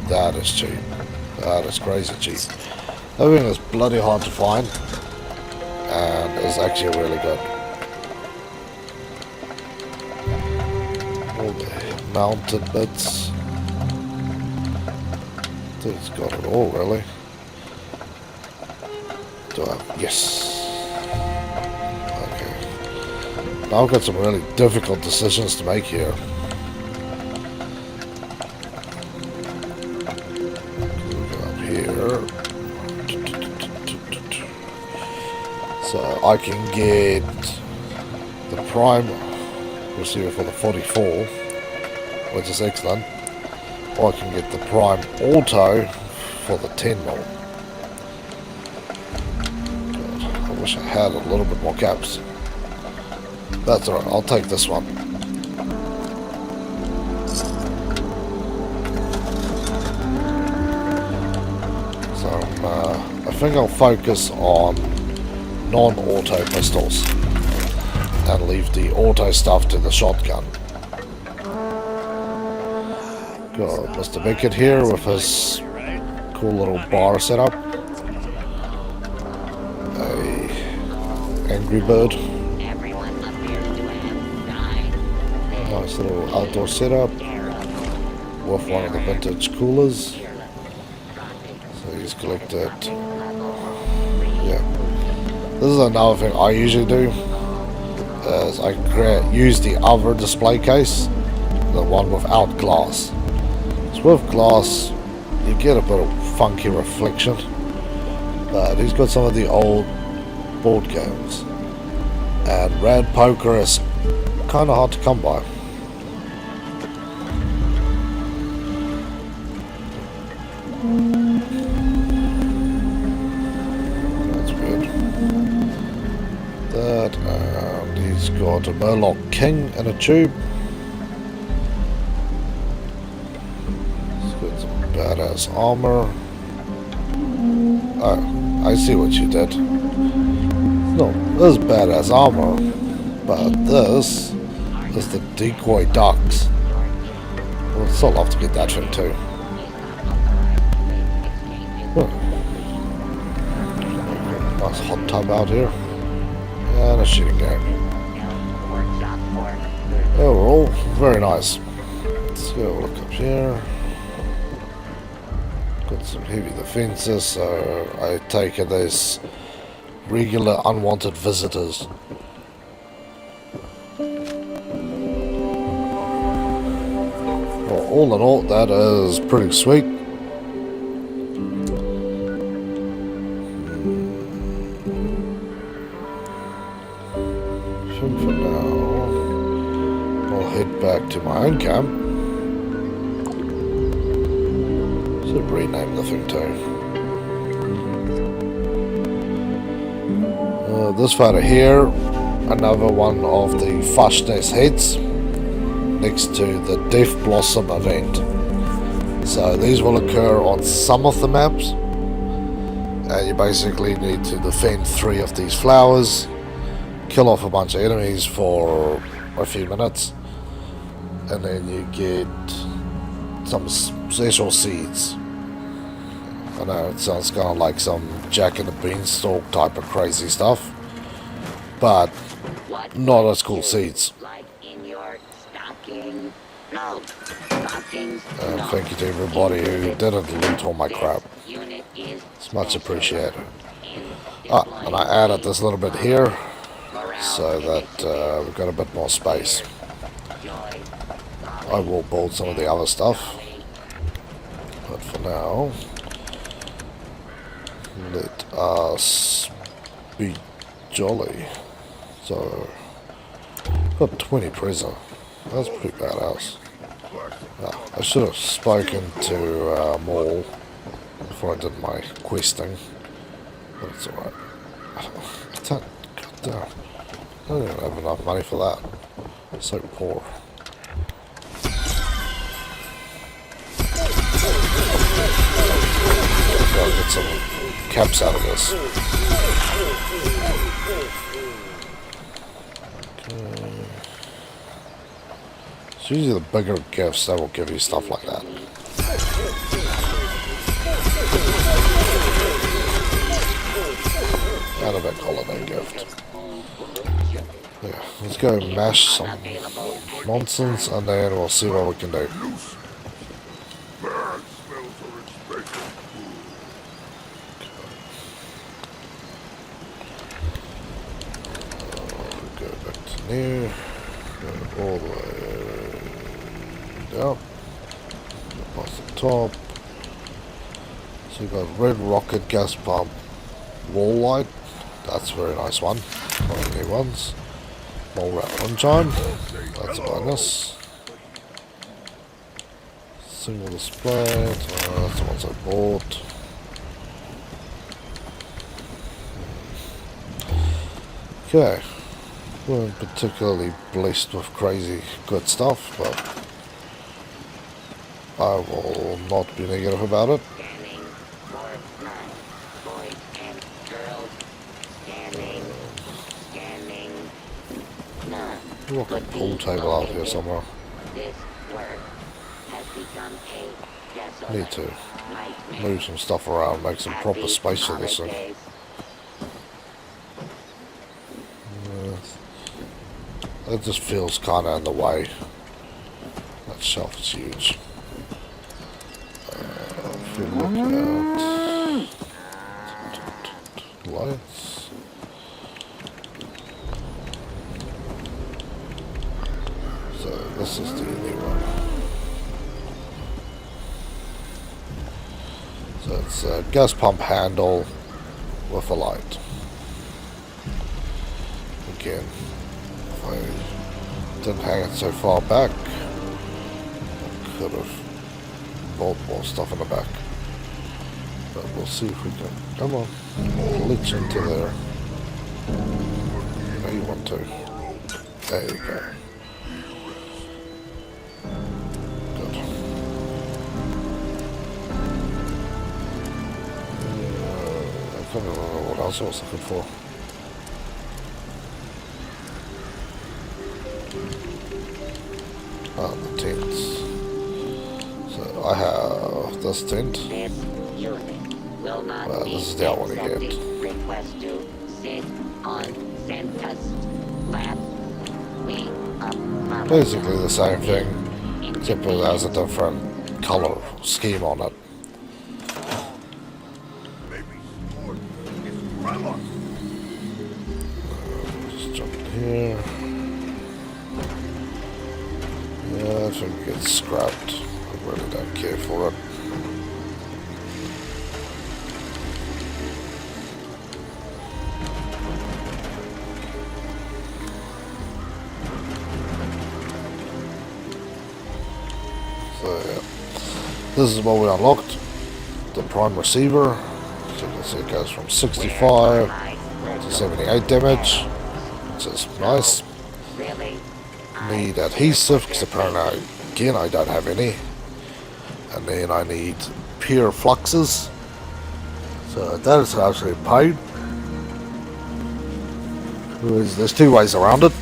That is cheap. That is crazy cheap. Everything is bloody hard to find, and is actually really good. All the mounted bits. It's got it all really. Do I? Yes. Now I've got some really difficult decisions to make here. Go up here. So I can get the prime receiver for the 44. which is excellent. Or I can get the Prime Auto for the 10 mil. God, I wish I had a little bit more caps. That's alright, I'll take this one. So I think I'll focus on non-auto pistols and leave the auto stuff to the shotgun. Got Mr. Beckett here with his cool little bar setup. A Angry Bird. Everyone appears to have died. Nice little outdoor setup with one of the vintage coolers. So he's collected. Yeah. This is another thing I usually do. Is I use the other display case, the one without glass. So with glass, you get a bit of funky reflection, but he's got some of the old board games, and Rand Poker is kind of hard to come by. That's weird. That, and he's got a Murloc King in a tube. He's got some badass armor. Oh, I see what you did. No, this is badass armor, but this is the decoy ducks. Well, I'd still love to get that thing too. Nice hot tub out here. And a shooting game. Overall, very nice. Let's go look up here. Got some heavy defenses, so I take it as regular unwanted visitors. Well, all in all, that is pretty sweet. So for now, I'll head back to my own camp. Should rename the thing too. This photo here, another one of the Fastness heads next to the Death Blossom event. So these will occur on some of the maps, and you basically need to defend 3 of these flowers, kill off a bunch of enemies for a few minutes, and then you get some special seeds. I know it sounds kind of like some Jack and the Beanstalk type of crazy stuff, but not as cool seeds. Like in your stocking? No. Stockings. And no. thank you to everybody who didn't loot all my crap. Unit is It's much appreciated. And I added this little bit here so that we've got a bit more space. I will build some of the other stuff, but for now, let us be jolly. So, got 20 prison. That's pretty badass. I should have spoken to Maul before I did my questing, but it's alright. I don't even have enough money for that. I'm so poor. I'll get some caps out of this. Okay. It's usually the bigger gifts that will give you stuff like that. And a big holiday gift. Yeah, let's go mash some nonsense and then we'll see what we can do. Go back to new, go all the way down, past the top. So we've got red rocket gas pump wall light. That's a very nice one. One of the new ones. More rat runtime. That's a bonus. Single display. That's the ones I bought. Okay. Weren't particularly blessed with crazy good stuff, but I will not be negative about it. Scanning for none. Boys and girls. Scanning. Scanning. None. Look at a pool table out here somewhere. This work has become a desolate Need to nightmare. move some stuff around, make some proper Happy space for this thing. holidays. It just feels kind of in the way. That shelf is huge. If you look at lights, so this is the new one. So it's a gas pump handle with a light. Again, if I didn't hang it so far back, I could have bought more stuff in the back. But we'll see if we can. Come on, glitch into there. Now you want to. There you go. Good. I can't remember what else I was looking for. The tents. So I have this tent. This unit will not Well, be this is the one we get. accepting request to sit on Santa's lap. We apologize. Basically the same thing, except it has a different color scheme on it. Just jump in here. Yeah, I think it gets scrapped. I really don't care for it. So yeah, this is what we unlocked. The prime receiver. So you can see it goes from 65 to 78 damage, which is nice. Really? Need adhesive, because apparently, again, I don't have any. And then I need pure fluxes. So that is an absolute pain. There's two ways around it.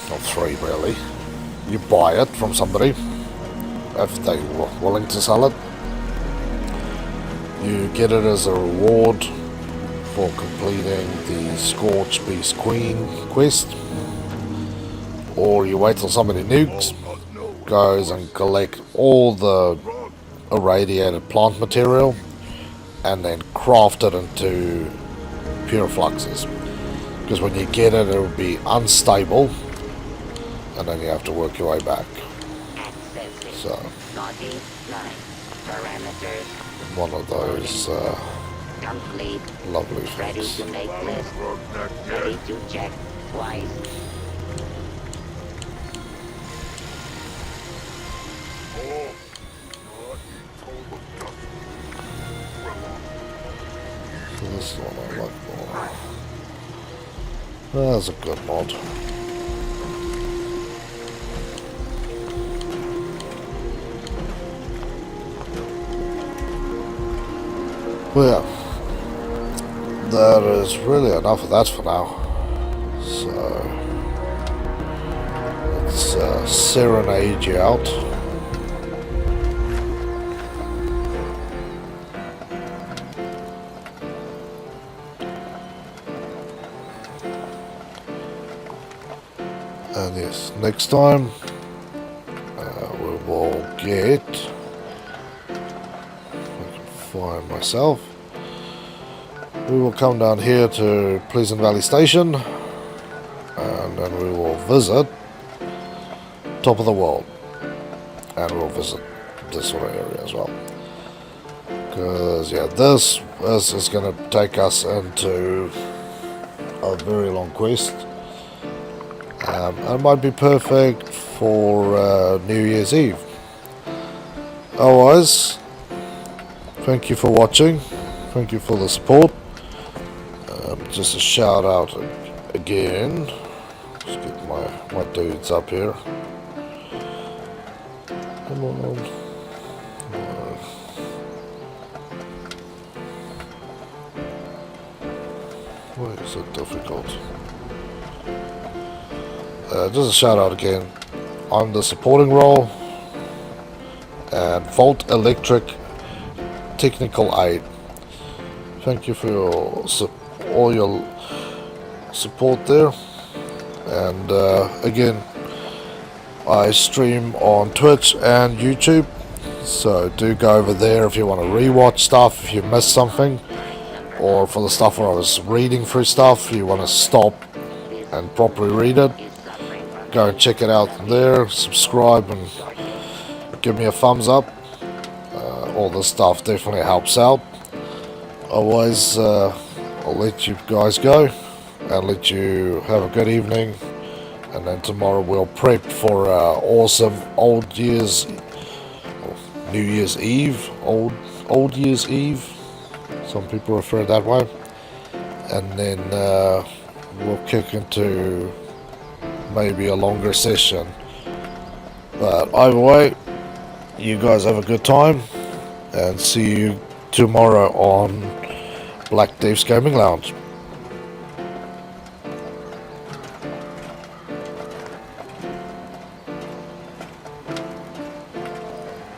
Not three, really. You buy it from somebody, if they were willing to sell it. You get it as a reward for completing the Scorched Beast Queen quest. Or you wait till somebody nukes, goes and collect all the irradiated plant material, and then craft it into pure fluxes. Because when you get it, it will be unstable, and then you have to work your way back. Accessing. So, Naughty 9. Parameters. one of those Complete. lovely Ready things. to make list. Ready to check twice. So this one I like more. That's a good mod. Well, yeah, that is really enough of that for now. So, let's serenade you out. And yes, next time we will get. I can find myself. We will come down here to Pleasant Valley Station, and then we will visit Top of the World, and we'll visit this sort of area as well. Because yeah, this is going to take us into a very long quest. It might be perfect for New Year's Eve. otherwise, thank you for watching. Thank you for the support. Just a shout out again. Let's get my dudes up here. Come on. Why is it difficult? Just a shout out again on the supporting role and Volt Electric Technical Aid. Thank you for all your support there. And again, I stream on Twitch and YouTube, so do go over there if you want to rewatch stuff, if you missed something, or for the stuff where I was reading through stuff, you want to stop and properly read it, go and check it out there, subscribe and give me a thumbs up. All this stuff definitely helps out. Otherwise, I'll let you guys go and let you have a good evening, and then tomorrow we'll prep for awesome New Year's Eve, old Year's Eve, some people refer it that way, and then we'll kick into maybe a longer session. But either way, you guys have a good time, and see you tomorrow on Black Dave's Gaming Lounge.